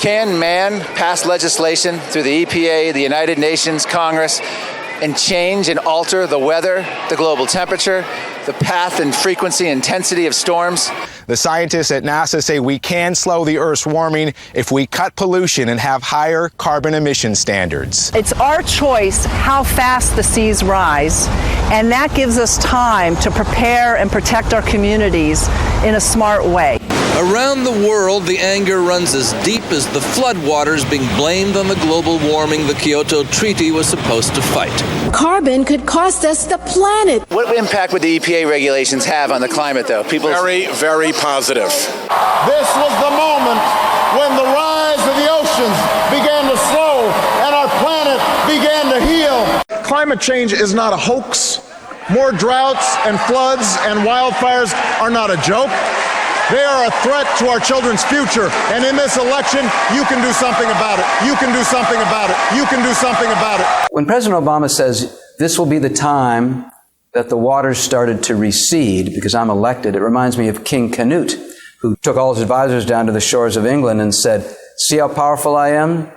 Can man pass legislation through the EPA, the United Nations, Congress, and change and alter the weather, the global temperature, the path and frequency, intensity of storms? The scientists at NASA say we can slow the Earth's warming if we cut pollution and have higher carbon emission standards. It's our choice how fast the seas rise, and that gives us time to prepare and protect our communities in a smart way. Around the world, the anger runs as deep as the floodwaters being blamed on the global warming the Kyoto Treaty was supposed to fight. Carbon could cost us the planet. What impact would the EPA regulations have on the climate, though? Very, very positive. This was the moment when the rise of the oceans began to slow and our planet began to heal. Climate change is not a hoax. More droughts and floods and wildfires are not a joke. They are a threat to our children's future. And in this election, you can do something about it. You can do something about it. You can do something about it. When President Obama says this will be the time that the waters started to recede because I'm elected, it reminds me of King Canute, who took all his advisors down to the shores of England and said, "See how powerful I am?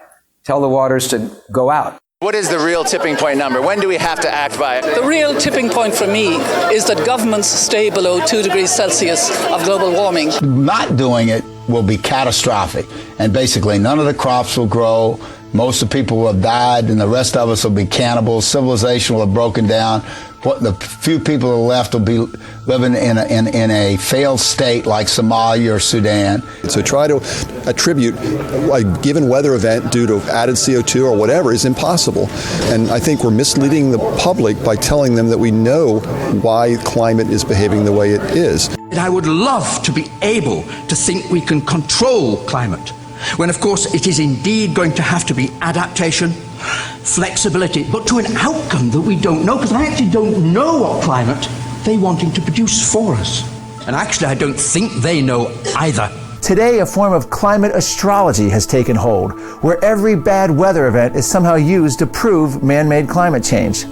Tell the waters to go out." What is the real tipping point number? When do we have to act by it? The real tipping point for me is that governments stay below 2 degrees Celsius of global warming. Not doing it will be catastrophic. And basically, none of the crops will grow. Most of the people will have died, and the rest of us will be cannibals. Civilization will have broken down. What the few people who are left will be living in a failed state like Somalia or Sudan. So try to attribute a given weather event due to added CO2 or whatever is impossible. And I think we're misleading the public by telling them that we know why climate is behaving the way it is. And I would love to be able to think we can control climate, when of course it is indeed going to have to be adaptation, flexibility, but to an outcome that we don't know, because I actually don't know what climate they're wanting to produce for us. And actually I don't think they know either. Today, a form of climate astrology has taken hold, where every bad weather event is somehow used to prove man-made climate change.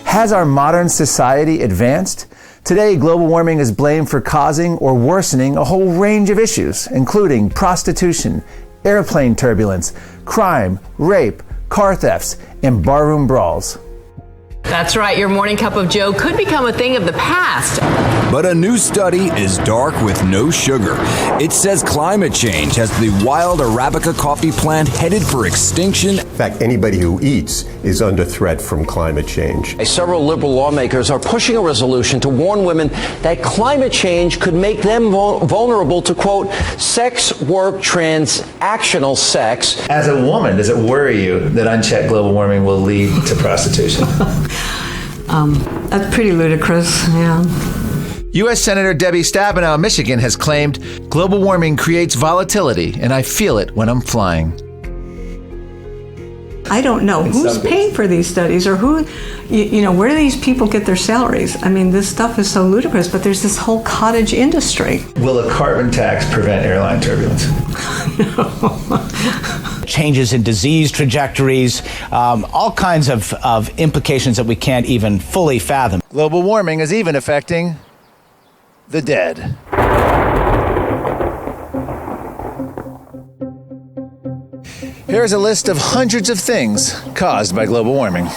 Has our modern society advanced? Today, global warming is blamed for causing or worsening a whole range of issues, including prostitution, airplane turbulence, crime, rape, car thefts, and barroom brawls. That's right, your morning cup of joe could become a thing of the past. But a new study is dark with no sugar. It says climate change has the wild Arabica coffee plant headed for extinction. In fact, anybody who eats is under threat from climate change. Several liberal lawmakers are pushing a resolution to warn women that climate change could make them vulnerable to, quote, sex work transactional sex. As a woman, does it worry you that unchecked global warming will lead to prostitution? That's pretty ludicrous, yeah. U.S. Senator Debbie Stabenow of Michigan has claimed, global warming creates volatility, and I feel it when I'm flying. I don't know who's paying for these studies or who, where do these people get their salaries? I mean, this stuff is so ludicrous, but there's this whole cottage industry. Will a carbon tax prevent airline turbulence? Changes in disease trajectories, all kinds of implications that we can't even fully fathom. Global warming is even affecting the dead. Here's a list of hundreds of things caused by global warming.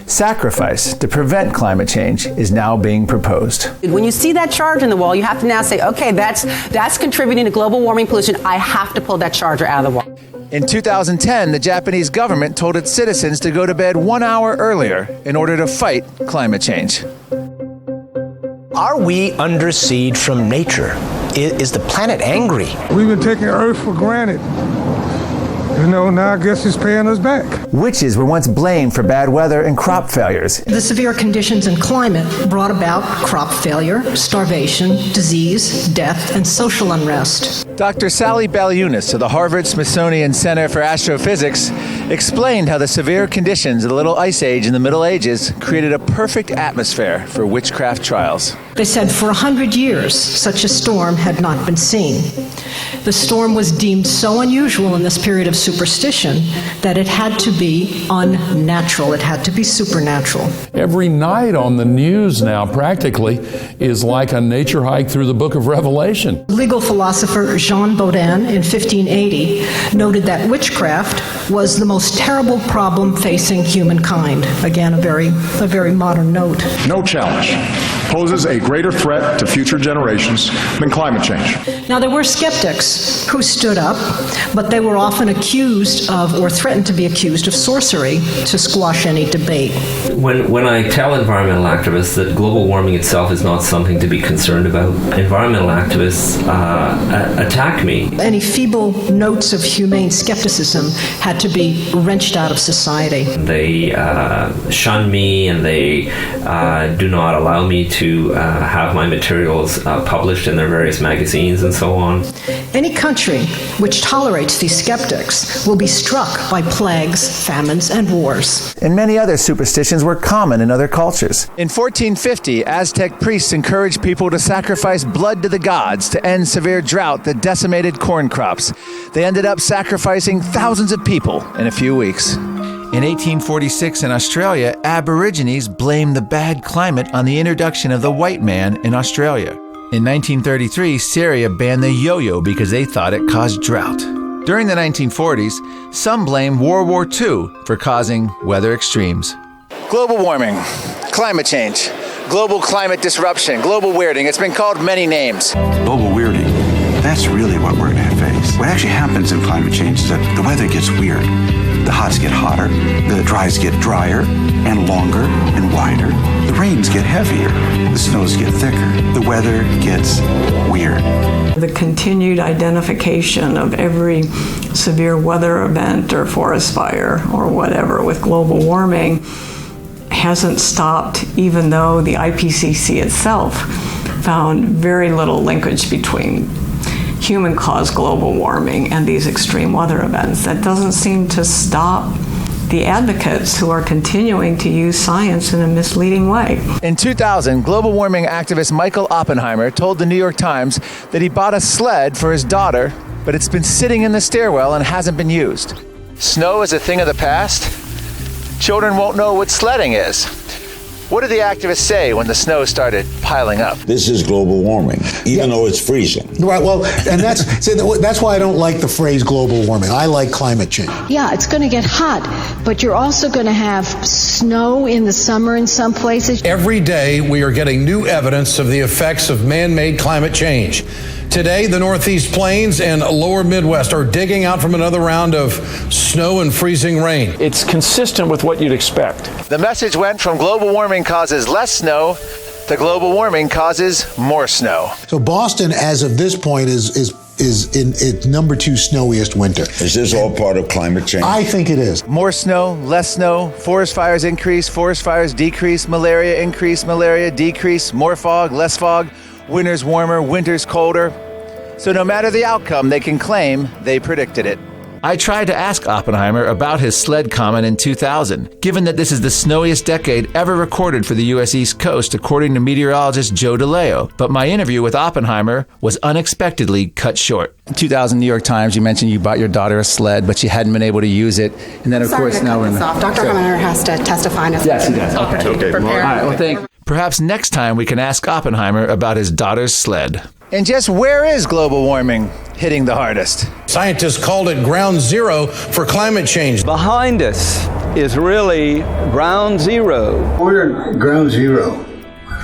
Sacrifice to prevent climate change is now being proposed. When you see that charge in the wall, you have to now say, okay, that's contributing to global warming pollution. I have to pull that charger out of the wall. In 2010, the Japanese government told its citizens to go to bed 1 hour earlier in order to fight climate change. Are we under siege from nature? Is the planet angry? We've been taking Earth for granted. Now I guess it's paying us back. Witches were once blamed for bad weather and crop failures. The severe conditions and climate brought about crop failure, starvation, disease, death, and social unrest. Dr. Sally Baliunas of the Harvard-Smithsonian Center for Astrophysics explained how the severe conditions of the Little Ice Age in the Middle Ages created a perfect atmosphere for witchcraft trials. They said for 100 years, such a storm had not been seen. The storm was deemed so unusual in this period of superstition that it had to be unnatural. It had to be supernatural. Every night on the news now practically is like a nature hike through the book of Revelation. Legal philosopher Jean Baudin in 1580 noted that witchcraft was the most terrible problem facing humankind. Again, a very modern note. No challenge poses a greater threat to future generations than climate change. Now, there were skeptics who stood up, but they were often accused of, or threatened to be accused of, sorcery to squash any debate. When I tell environmental activists that global warming itself is not something to be concerned about, environmental activists attack me. Any feeble notes of humane skepticism had to be wrenched out of society. They shun me, and they do not allow me to have my materials published in their various magazines and so on. Any country which tolerates these skeptics will be struck by plagues, famines, and wars. And many other superstitions were common in other cultures. In 1450, Aztec priests encouraged people to sacrifice blood to the gods to end severe drought that decimated corn crops. They ended up sacrificing thousands of people in a few weeks. In 1846 in Australia, Aborigines blamed the bad climate on the introduction of the white man in Australia. In 1933, Syria banned the yo-yo because they thought it caused drought. During the 1940s, some blamed World War II for causing weather extremes. Global warming, climate change, global climate disruption, global weirding. It's been called many names. Global weirding, that's really what we're going to face. What actually happens in climate change is that the weather gets weird. The hots get hotter, the dries get drier and longer and wider. The rains get heavier, the snows get thicker. The weather gets weird. The continued identification of every severe weather event or forest fire or whatever with global warming hasn't stopped, even though the IPCC itself found very little linkage between human-caused global warming and these extreme weather events. That doesn't seem to stop the advocates who are continuing to use science in a misleading way. In 2000, global warming activist Michael Oppenheimer told the New York Times that he bought a sled for his daughter, but it's been sitting in the stairwell and hasn't been used. Snow is a thing of the past? Children won't know what sledding is. What did the activists say when the snow started piling up? This is global warming, even though it's freezing. Right, well, and that's why I don't like the phrase global warming. I like climate change. Yeah, it's going to get hot, but you're also going to have snow in the summer in some places. Every day we are getting new evidence of the effects of man-made climate change. Today, the Northeast Plains and lower Midwest are digging out from another round of snow and freezing rain. It's consistent with what you'd expect. The message went from global warming causes less snow to global warming causes more snow. So Boston, as of this point, is in its number 2 snowiest winter. Is this all part of climate change? I think it is. More snow, less snow, forest fires increase, forest fires decrease, malaria increase, malaria decrease, more fog, less fog. Winter's warmer, winter's colder. So no matter the outcome, they can claim they predicted it. I tried to ask Oppenheimer about his sled comment in 2000, given that this is the snowiest decade ever recorded for the U.S. East Coast, according to meteorologist Joe DeLeo. But my interview with Oppenheimer was unexpectedly cut short. 2000 New York Times, you mentioned you bought your daughter a sled, but she hadn't been able to use it. And then, of course, now we're in Dr. Oppenheimer has to testify in his Yes, he does. Okay. Prepare. All right, well, thank you. Perhaps next time we can ask Oppenheimer about his daughter's sled. And just where is global warming hitting the hardest? Scientists called it ground zero for climate change. Behind us is really ground zero. We're ground zero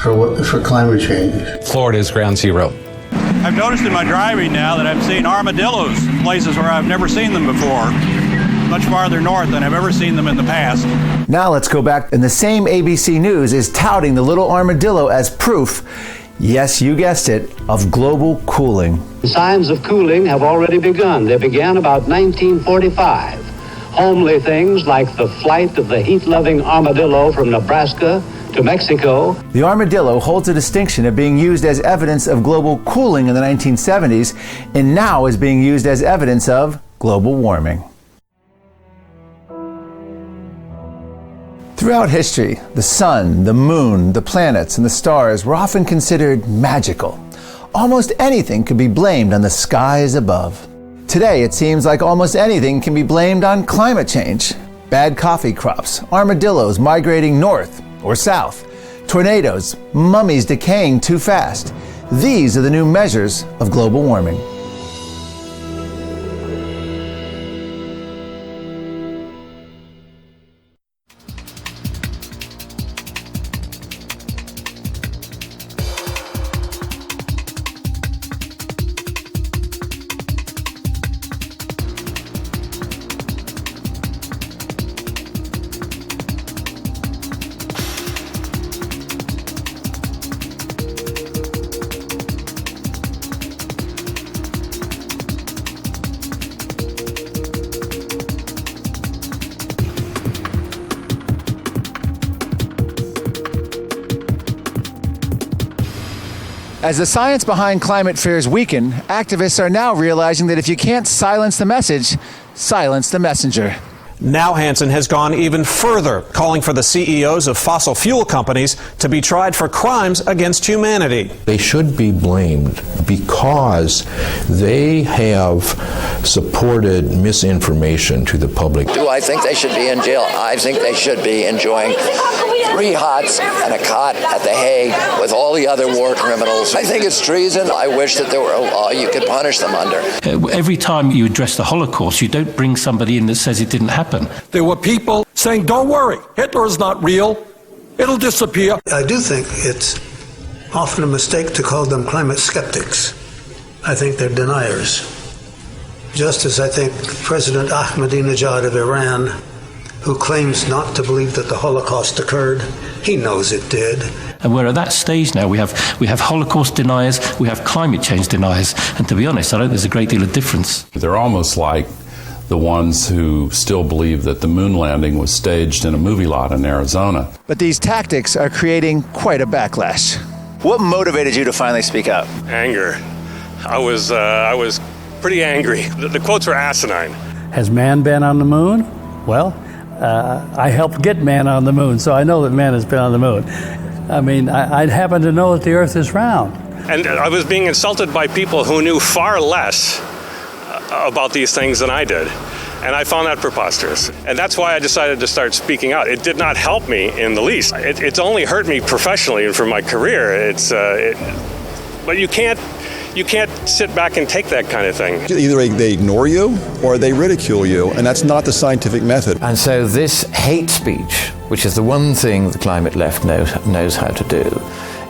for climate change. Florida is ground zero. I've noticed in my driving now that I'm seeing armadillos, places where I've never seen them before, much farther north than I've ever seen them in the past. Now let's go back, and the same ABC News is touting the little armadillo as proof, yes, you guessed it, of global cooling. Signs of cooling have already begun. They began about 1945. Homely things like the flight of the heat-loving armadillo from Nebraska to Mexico. The armadillo holds a distinction of being used as evidence of global cooling in the 1970s, and now is being used as evidence of global warming. Throughout history, the sun, the moon, the planets, and the stars were often considered magical. Almost anything could be blamed on the skies above. Today, it seems like almost anything can be blamed on climate change. Bad coffee crops, armadillos migrating north or south, tornadoes, mummies decaying too fast. These are the new measures of global warming. As the science behind climate fears weaken, activists are now realizing that if you can't silence the message, silence the messenger. Now Hansen has gone even further, calling for the CEOs of fossil fuel companies to be tried for crimes against humanity. They should be blamed because they have supported misinformation to the public. Do I think they should be in jail? I think they should be enjoying 3 hots and a cot at The Hague with all the other war criminals. I think it's treason. I wish that there were a law you could punish them under. Every time you address the Holocaust, you don't bring somebody in that says it didn't happen. There were people saying, don't worry, Hitler is not real. It'll disappear. I do think it's often a mistake to call them climate skeptics. I think they're deniers. Just as I think President Ahmadinejad of Iran, who claims not to believe that the Holocaust occurred, he knows it did. And we're at that stage now. We have Holocaust deniers, we have climate change deniers, and to be honest, I don't think there's a great deal of difference. They're almost like the ones who still believe that the moon landing was staged in a movie lot in Arizona. But these tactics are creating quite a backlash. What motivated you to finally speak out? Anger. I was pretty angry. The quotes were asinine. Has man been on the moon? Well, I helped get man on the moon, so I know that man has been on the moon. I mean, I happen to know that the Earth is round. And I was being insulted by people who knew far less about these things than I did. And I found that preposterous. And that's why I decided to start speaking out. It did not help me in the least. It's only hurt me professionally and for my career. But you can't sit back and take that kind of thing. Either they ignore you or they ridicule you, and that's not the scientific method. And so this hate speech, which is the one thing the climate left knows how to do,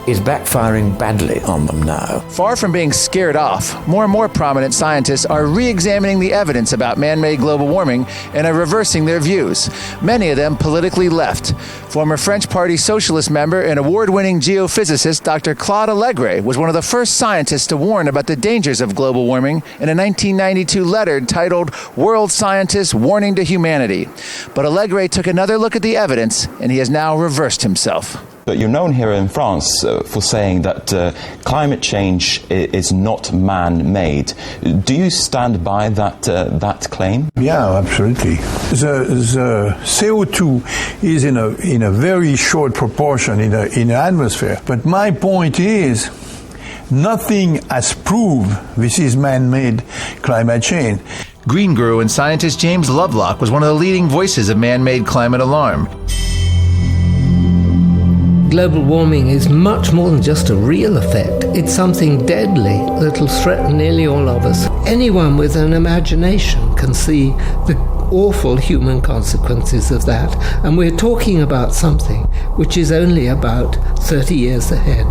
is backfiring badly on them now. Far from being scared off, more and more prominent scientists are re-examining the evidence about man-made global warming and are reversing their views, many of them politically left. Former French Party Socialist member and award-winning geophysicist Dr. Claude Allegre was one of the first scientists to warn about the dangers of global warming in a 1992 letter titled World Scientists Warning to Humanity. But Allegre took another look at the evidence, and he has now reversed himself. But you're known here in France for saying that climate change is not man-made. Do you stand by that claim? Yeah, absolutely. The CO2 is in a very short proportion in the atmosphere. But my point is, nothing has proved this is man-made climate change. Green guru and scientist James Lovelock was one of the leading voices of man-made climate alarm. Global warming is much more than just a real effect. It's something deadly that'll threaten nearly all of us. Anyone with an imagination can see the awful human consequences of that. And we're talking about something which is only about 30 years ahead.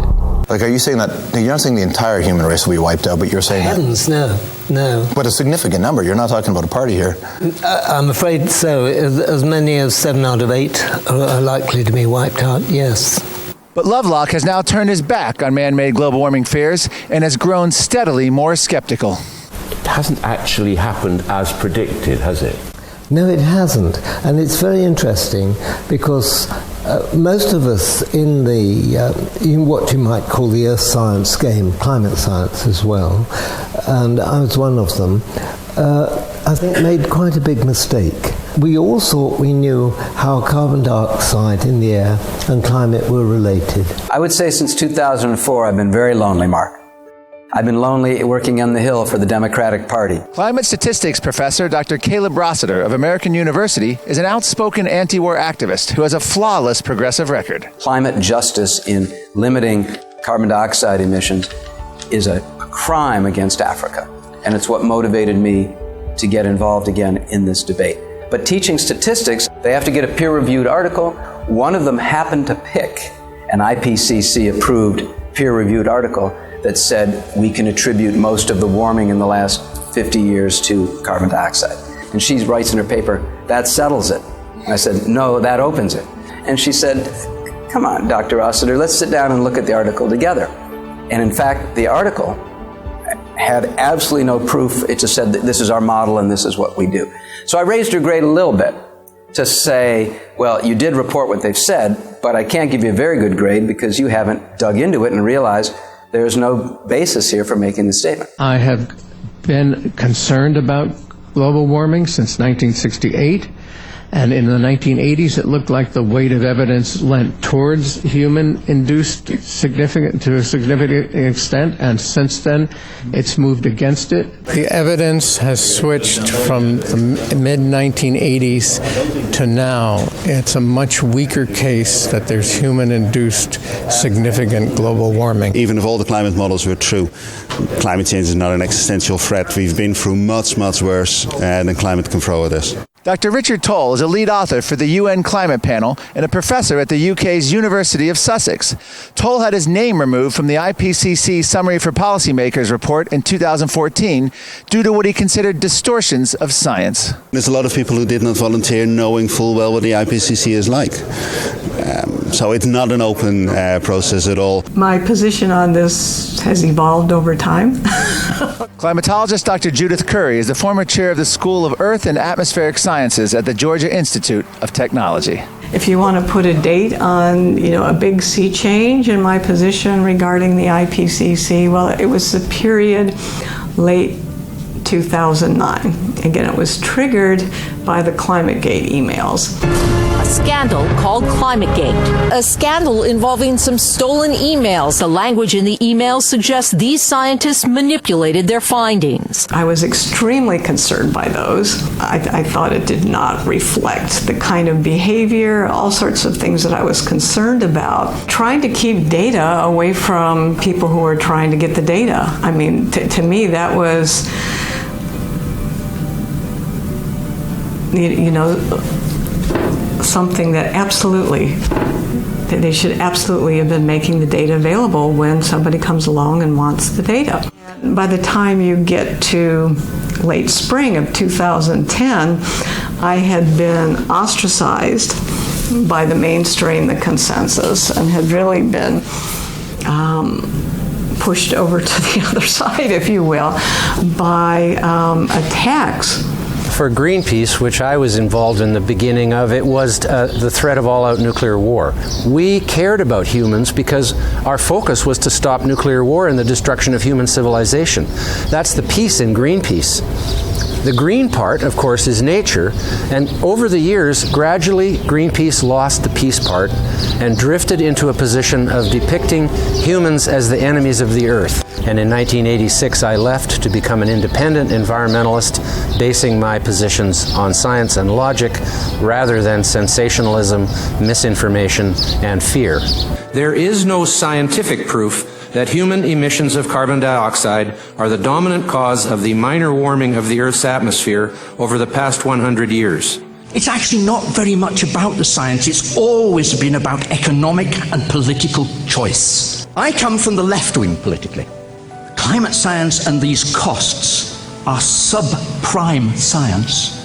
Like, are you saying that you're not saying the entire human race will be wiped out, but you're saying Heavens, no. But a significant number. You're not talking about a party here. I'm afraid so. As many as 7 out of 8 are likely to be wiped out, yes. But Lovelock has now turned his back on man-made global warming fears and has grown steadily more skeptical. It hasn't actually happened as predicted, has it? No, it hasn't. And it's very interesting because most of us in what you might call the earth science game, climate science as well, and I was one of them, I think made quite a big mistake. We all thought we knew how carbon dioxide in the air and climate were related. I would say since 2004 I've been very lonely, Mark. I've been lonely working on the Hill for the Democratic Party. Climate statistics professor Dr. Caleb Rossiter of American University is an outspoken anti-war activist who has a flawless progressive record. Climate justice in limiting carbon dioxide emissions is a crime against Africa, and it's what motivated me to get involved again in this debate. But teaching statistics, they have to get a peer-reviewed article. One of them happened to pick an IPCC-approved peer-reviewed article that said we can attribute most of the warming in the last 50 years to carbon dioxide. And she writes in her paper, that settles it. And I said, no, that opens it. And she said, come on, Dr. Rossiter, let's sit down and look at the article together. And in fact, the article had absolutely no proof. It just said that this is our model and this is what we do. So I raised her grade a little bit to say, well, you did report what they've said, but I can't give you a very good grade because you haven't dug into it and realized there's no basis here for making the statement. I have been concerned about global warming since 1968. And in the 1980s, it looked like the weight of evidence lent towards human-induced to a significant extent, and since then, it's moved against it. The evidence has switched from the mid-1980s to now. It's a much weaker case that there's human-induced significant global warming. Even if all the climate models were true, climate change is not an existential threat. We've been through much, much worse than climate can throw at us. Dr. Richard Toll is a lead author for the UN Climate Panel and a professor at the UK's University of Sussex. Toll had his name removed from the IPCC Summary for Policymakers report in 2014 due to what he considered distortions of science. There's a lot of people who did not volunteer knowing full well what the IPCC is like. So it's not an open process at all. My position on this has evolved over time. Climatologist Dr. Judith Curry is the former chair of the School of Earth and Atmospheric Sciences at the Georgia Institute of Technology. If you want to put a date on, a big sea change in my position regarding the IPCC, well, it was the period late 2009. Again, it was triggered by the ClimateGate emails. A scandal called ClimateGate. A scandal involving some stolen emails. The language in the emails suggests these scientists manipulated their findings. I was extremely concerned by those. I thought it did not reflect the kind of behavior, all sorts of things that I was concerned about. Trying to keep data away from people who are trying to get the data. I mean, to me, that was, something that they should absolutely have been making the data available when somebody comes along and wants the data. By the time you get to late spring of 2010, I had been ostracized by the mainstream, the consensus, and had really been pushed over to the other side, if you will, by attacks For Greenpeace, which I was involved in the beginning of, it was the threat of all-out nuclear war. We cared about humans because our focus was to stop nuclear war and the destruction of human civilization. That's the peace in Greenpeace. The green part, of course, is nature, and over the years, gradually, Greenpeace lost the peace part and drifted into a position of depicting humans as the enemies of the earth. And in 1986, I left to become an independent environmentalist, basing my positions on science and logic rather than sensationalism, misinformation, and fear. There is no scientific proof that human emissions of carbon dioxide are the dominant cause of the minor warming of the Earth's atmosphere over the past 100 years. It's actually not very much about the science. It's always been about economic and political choice. I come from the left wing politically. Climate science and these costs are subprime science,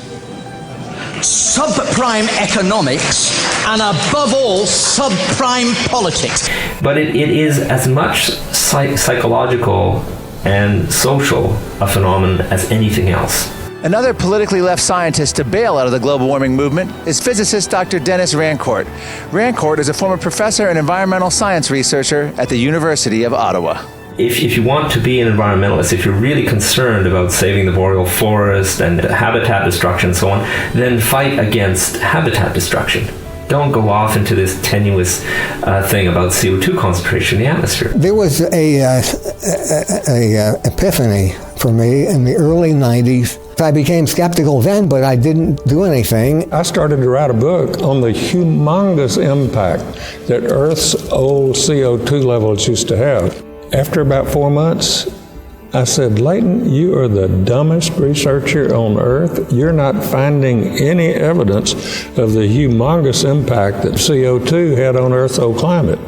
subprime economics, and above all, subprime politics. But it is as much psychological and social a phenomenon as anything else. Another politically left scientist to bail out of the global warming movement is physicist Dr. Dennis Rancourt. Rancourt is a former professor and environmental science researcher at the University of Ottawa. If you want to be an environmentalist, if you're really concerned about saving the boreal forest and habitat destruction and so on, then fight against habitat destruction. Don't go off into this tenuous thing about CO2 concentration in the atmosphere. There was a epiphany for me in the early 90s. I became skeptical then, but I didn't do anything. I started to write a book on the humongous impact that Earth's old CO2 levels used to have. After about 4 months, I said, Leighton, you are the dumbest researcher on Earth. You're not finding any evidence of the humongous impact that CO2 had on Earth's old climate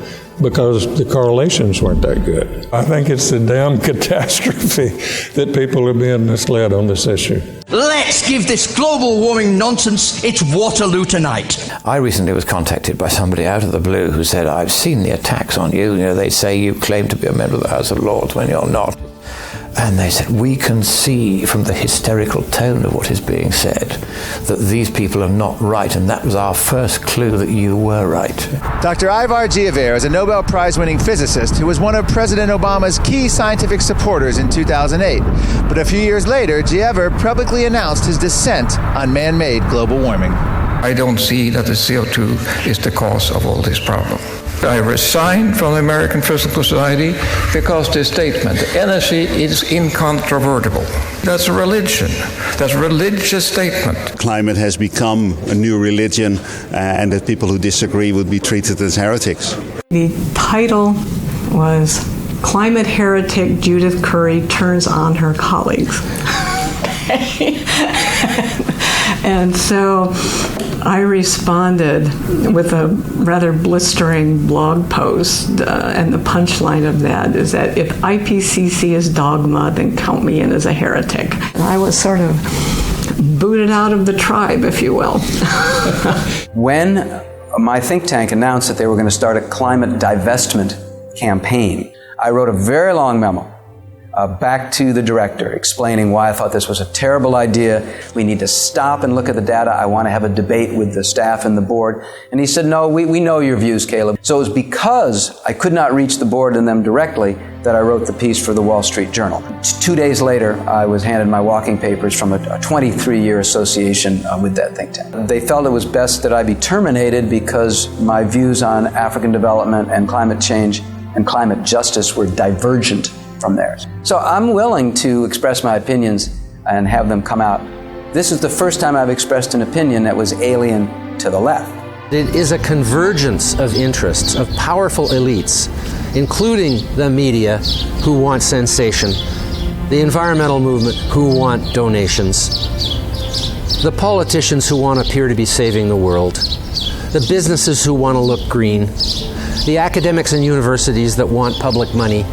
because the correlations weren't that good. I think it's a damn catastrophe that people are being misled on this issue. Let's give this global warming nonsense its Waterloo tonight. I recently was contacted by somebody out of the blue who said, I've seen the attacks on you. You know, they say you claim to be a member of the House of Lords when you're not. And they said, we can see from the hysterical tone of what is being said that these people are not right, and that was our first clue that you were right. Dr. Ivar Giaver is a Nobel Prize-winning physicist who was one of President Obama's key scientific supporters in 2008. But a few years later, Giaver publicly announced his dissent on man-made global warming. I don't see that the CO2 is the cause of all this problem. I resigned from the American Physical Society because this statement, energy is incontrovertible. That's a religion. That's a religious statement. Climate has become a new religion, and that people who disagree would be treated as heretics. The title was Climate Heretic Judith Curry Turns on Her Colleagues. And so I responded with a rather blistering blog post, and the punchline of that is that if IPCC is dogma, then count me in as a heretic. And I was sort of booted out of the tribe, if you will. When my think tank announced that they were going to start a climate divestment campaign, I wrote a very long memo back to the director explaining why I thought this was a terrible idea. We need to stop and look at the data. I want to have a debate with the staff and the board. And he said, no, we know your views, Caleb. So it was because I could not reach the board and them directly that I wrote the piece for the Wall Street Journal. 2 days later, I was handed my walking papers from a 23-year association with that think tank. They felt it was best that I be terminated because my views on African development and climate change and climate justice were divergent from theirs. So I'm willing to express my opinions and have them come out. This is the first time I've expressed an opinion that was alien to the left. It is a convergence of interests, of powerful elites, including the media, who want sensation, the environmental movement, who want donations, the politicians who want to appear to be saving the world, the businesses who want to look green, the academics and universities that want public money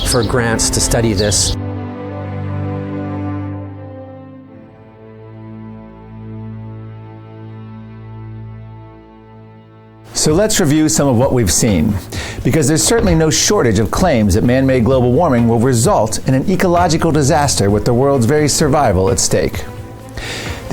for grants to study this. So let's review some of what we've seen, because there's certainly no shortage of claims that man-made global warming will result in an ecological disaster with the world's very survival at stake.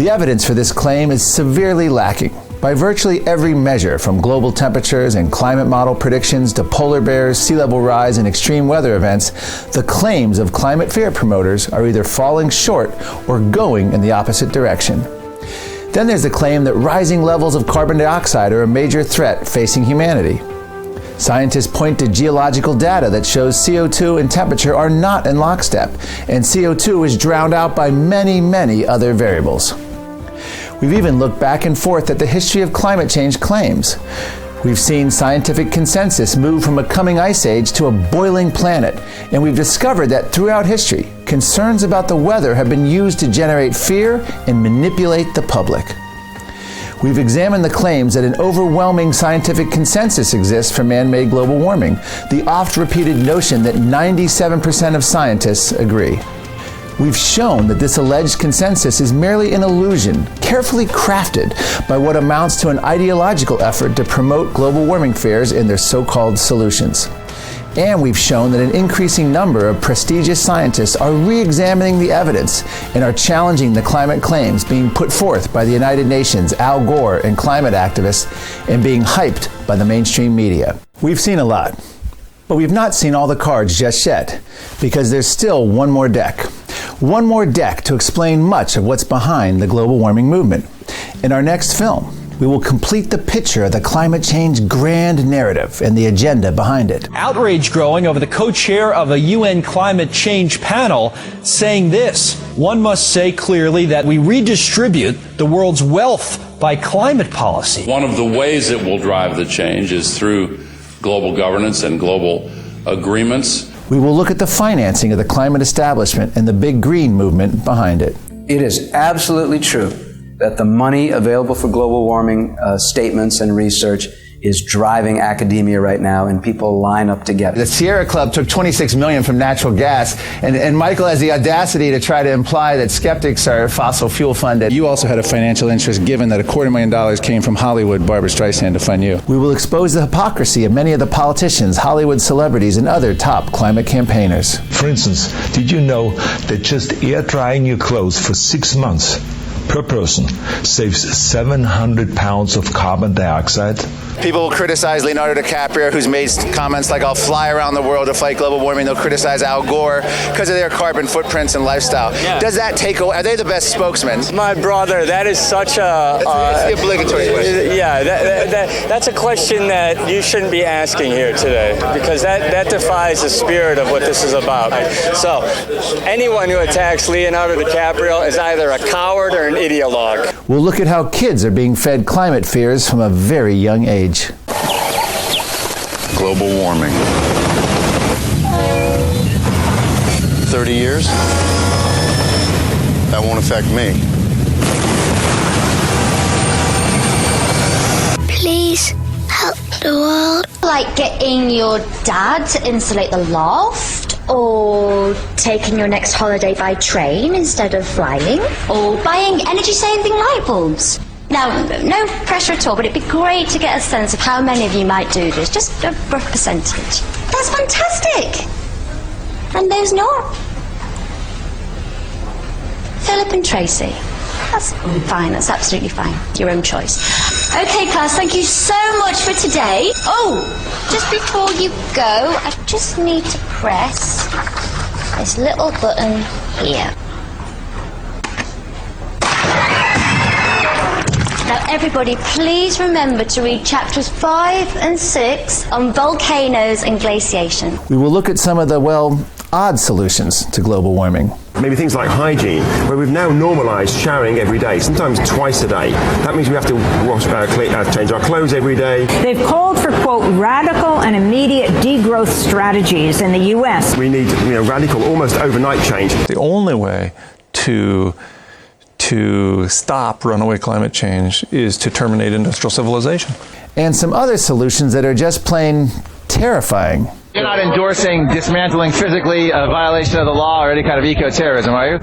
The evidence for this claim is severely lacking. By virtually every measure, from global temperatures and climate model predictions to polar bears, sea level rise, and extreme weather events, the claims of climate fear promoters are either falling short or going in the opposite direction. Then there's the claim that rising levels of carbon dioxide are a major threat facing humanity. Scientists point to geological data that shows CO2 and temperature are not in lockstep, and CO2 is drowned out by many, many other variables. We've even looked back and forth at the history of climate change claims. We've seen scientific consensus move from a coming ice age to a boiling planet, and we've discovered that throughout history, concerns about the weather have been used to generate fear and manipulate the public. We've examined the claims that an overwhelming scientific consensus exists for man-made global warming, the oft-repeated notion that 97% of scientists agree. We've shown that this alleged consensus is merely an illusion, carefully crafted by what amounts to an ideological effort to promote global warming fears in their so-called solutions. And we've shown that an increasing number of prestigious scientists are re-examining the evidence and are challenging the climate claims being put forth by the United Nations, Al Gore, and climate activists, and being hyped by the mainstream media. We've seen a lot, but we've not seen all the cards just yet, because there's still one more deck. One more deck to explain much of what's behind the global warming movement. In our next film, we will complete the picture of the climate change grand narrative and the agenda behind it. Outrage growing over the co-chair of a UN climate change panel saying this: one must say clearly that we redistribute the world's wealth by climate policy. One of the ways it will drive the change is through global governance and global agreements. We will look at the financing of the climate establishment and the big green movement behind it. It is absolutely true that the money available for global warming statements and research is driving academia right now, and people line up together. The Sierra Club took $26 million from natural gas, and Michael has the audacity to try to imply that skeptics are fossil fuel funded. You also had a financial interest, given that $250,000 came from Hollywood, Barbara Streisand, to fund you. We will expose the hypocrisy of many of the politicians, Hollywood celebrities, and other top climate campaigners. For instance, did you know that just air drying your clothes for 6 months per person saves 700 pounds of carbon dioxide? People criticize Leonardo DiCaprio, who's made comments like, "I'll fly around the world to fight global warming." They'll criticize Al Gore because of their carbon footprints and lifestyle. Yeah. Does that take away? Are they the best spokesmen? My brother, that is such a... That's the obligatory question. Yeah, that's a question that you shouldn't be asking here today, because that defies the spirit of what this is about. So, anyone who attacks Leonardo DiCaprio is either a coward or an ideologue. We'll look at how kids are being fed climate fears from a very young age. Global warming. 30 years? That won't affect me. Please help the world. Like getting your dad to insulate the loft, or taking your next holiday by train instead of flying, or buying energy-saving light bulbs. Now, no pressure at all, but it'd be great to get a sense of how many of you might do this, just a rough percentage. That's fantastic! And those not? Philip and Tracy. That's fine, that's absolutely fine. Your own choice. Okay, class, thank you so much for today. Oh, just before you go, I just need to press this little button here. Now, everybody, please remember to read chapters 5 and 6 on volcanoes and glaciation. We will look at some of the, odd solutions to global warming. Maybe things like hygiene, where we've now normalised showering every day, sometimes twice a day. That means we have to change our clothes every day. They've called for, quote, radical and immediate degrowth strategies in the U.S. We need, radical, almost overnight change. The only way to stop runaway climate change is to terminate industrial civilization. And some other solutions that are just plain terrifying. You're not endorsing dismantling physically a violation of the law or any kind of eco-terrorism, are you?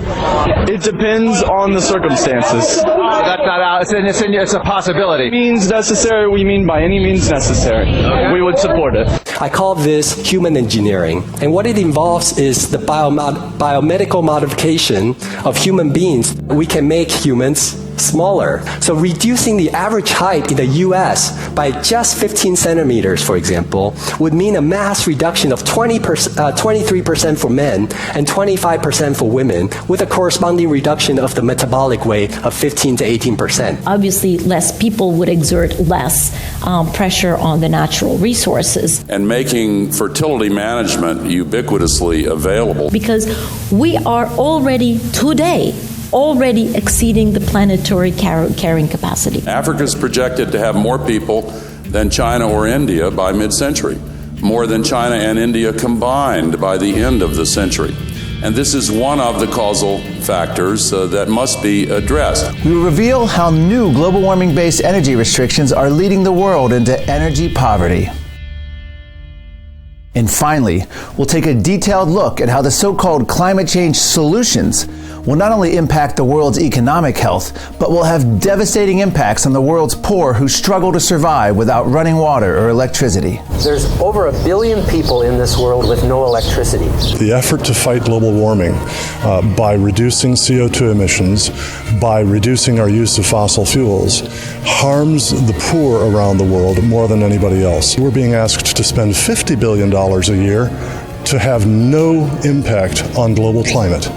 It depends on the circumstances. So that's not out. It's a possibility. Means necessary, we mean by any means necessary. Okay. We would support it. I call this human engineering. And what it involves is the biomedical modification of human beings. We can make humans smaller. So reducing the average height in the US by just 15 centimeters, for example, would mean a mass reduction of 23% for men and 25% for women, with a corresponding reduction of the metabolic weight of 15 to 18%. Obviously, less people would exert less pressure on the natural resources. And making fertility management ubiquitously available. Because we are already exceeding the planetary carrying capacity. Africa is projected to have more people than China or India by mid-century, more than China and India combined by the end of the century. And this is one of the causal factors that must be addressed. We will reveal how new global warming-based energy restrictions are leading the world into energy poverty. And finally, we'll take a detailed look at how the so-called climate change solutions will not only impact the world's economic health, but will have devastating impacts on the world's poor who struggle to survive without running water or electricity. There's over 1 billion people in this world with no electricity. The effort to fight global warming by reducing CO2 emissions, by reducing our use of fossil fuels, harms the poor around the world more than anybody else. We're being asked to spend $50 billion a year to have no impact on global climate.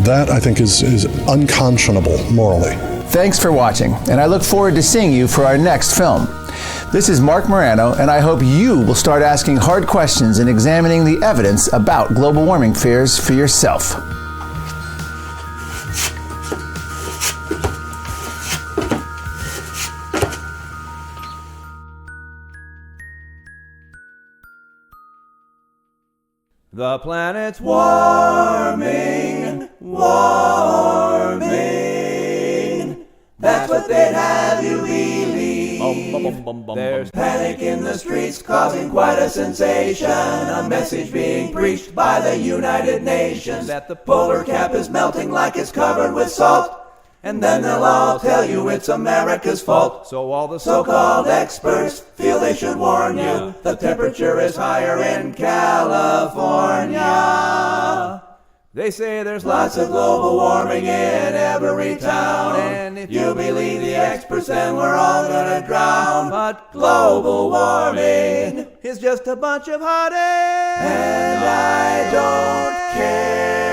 That, I think, is unconscionable morally. Thanks for watching, and I look forward to seeing you for our next film. This is Mark Morano, and I hope you will start asking hard questions and examining the evidence about global warming fears for yourself. The planet's warming, warming. That's what they'd have you believe. There's panic in the streets causing quite a sensation. A message being preached by the United Nations that the polar cap is melting like it's covered with salt. And then they'll all tell you it's America's fault. So all the so-called experts feel they should warn you. The temperature is higher in California. They say there's lots of global warming in every town. And if you believe the experts, then we're all gonna drown. But global warming is just a bunch of hot air. And I don't care.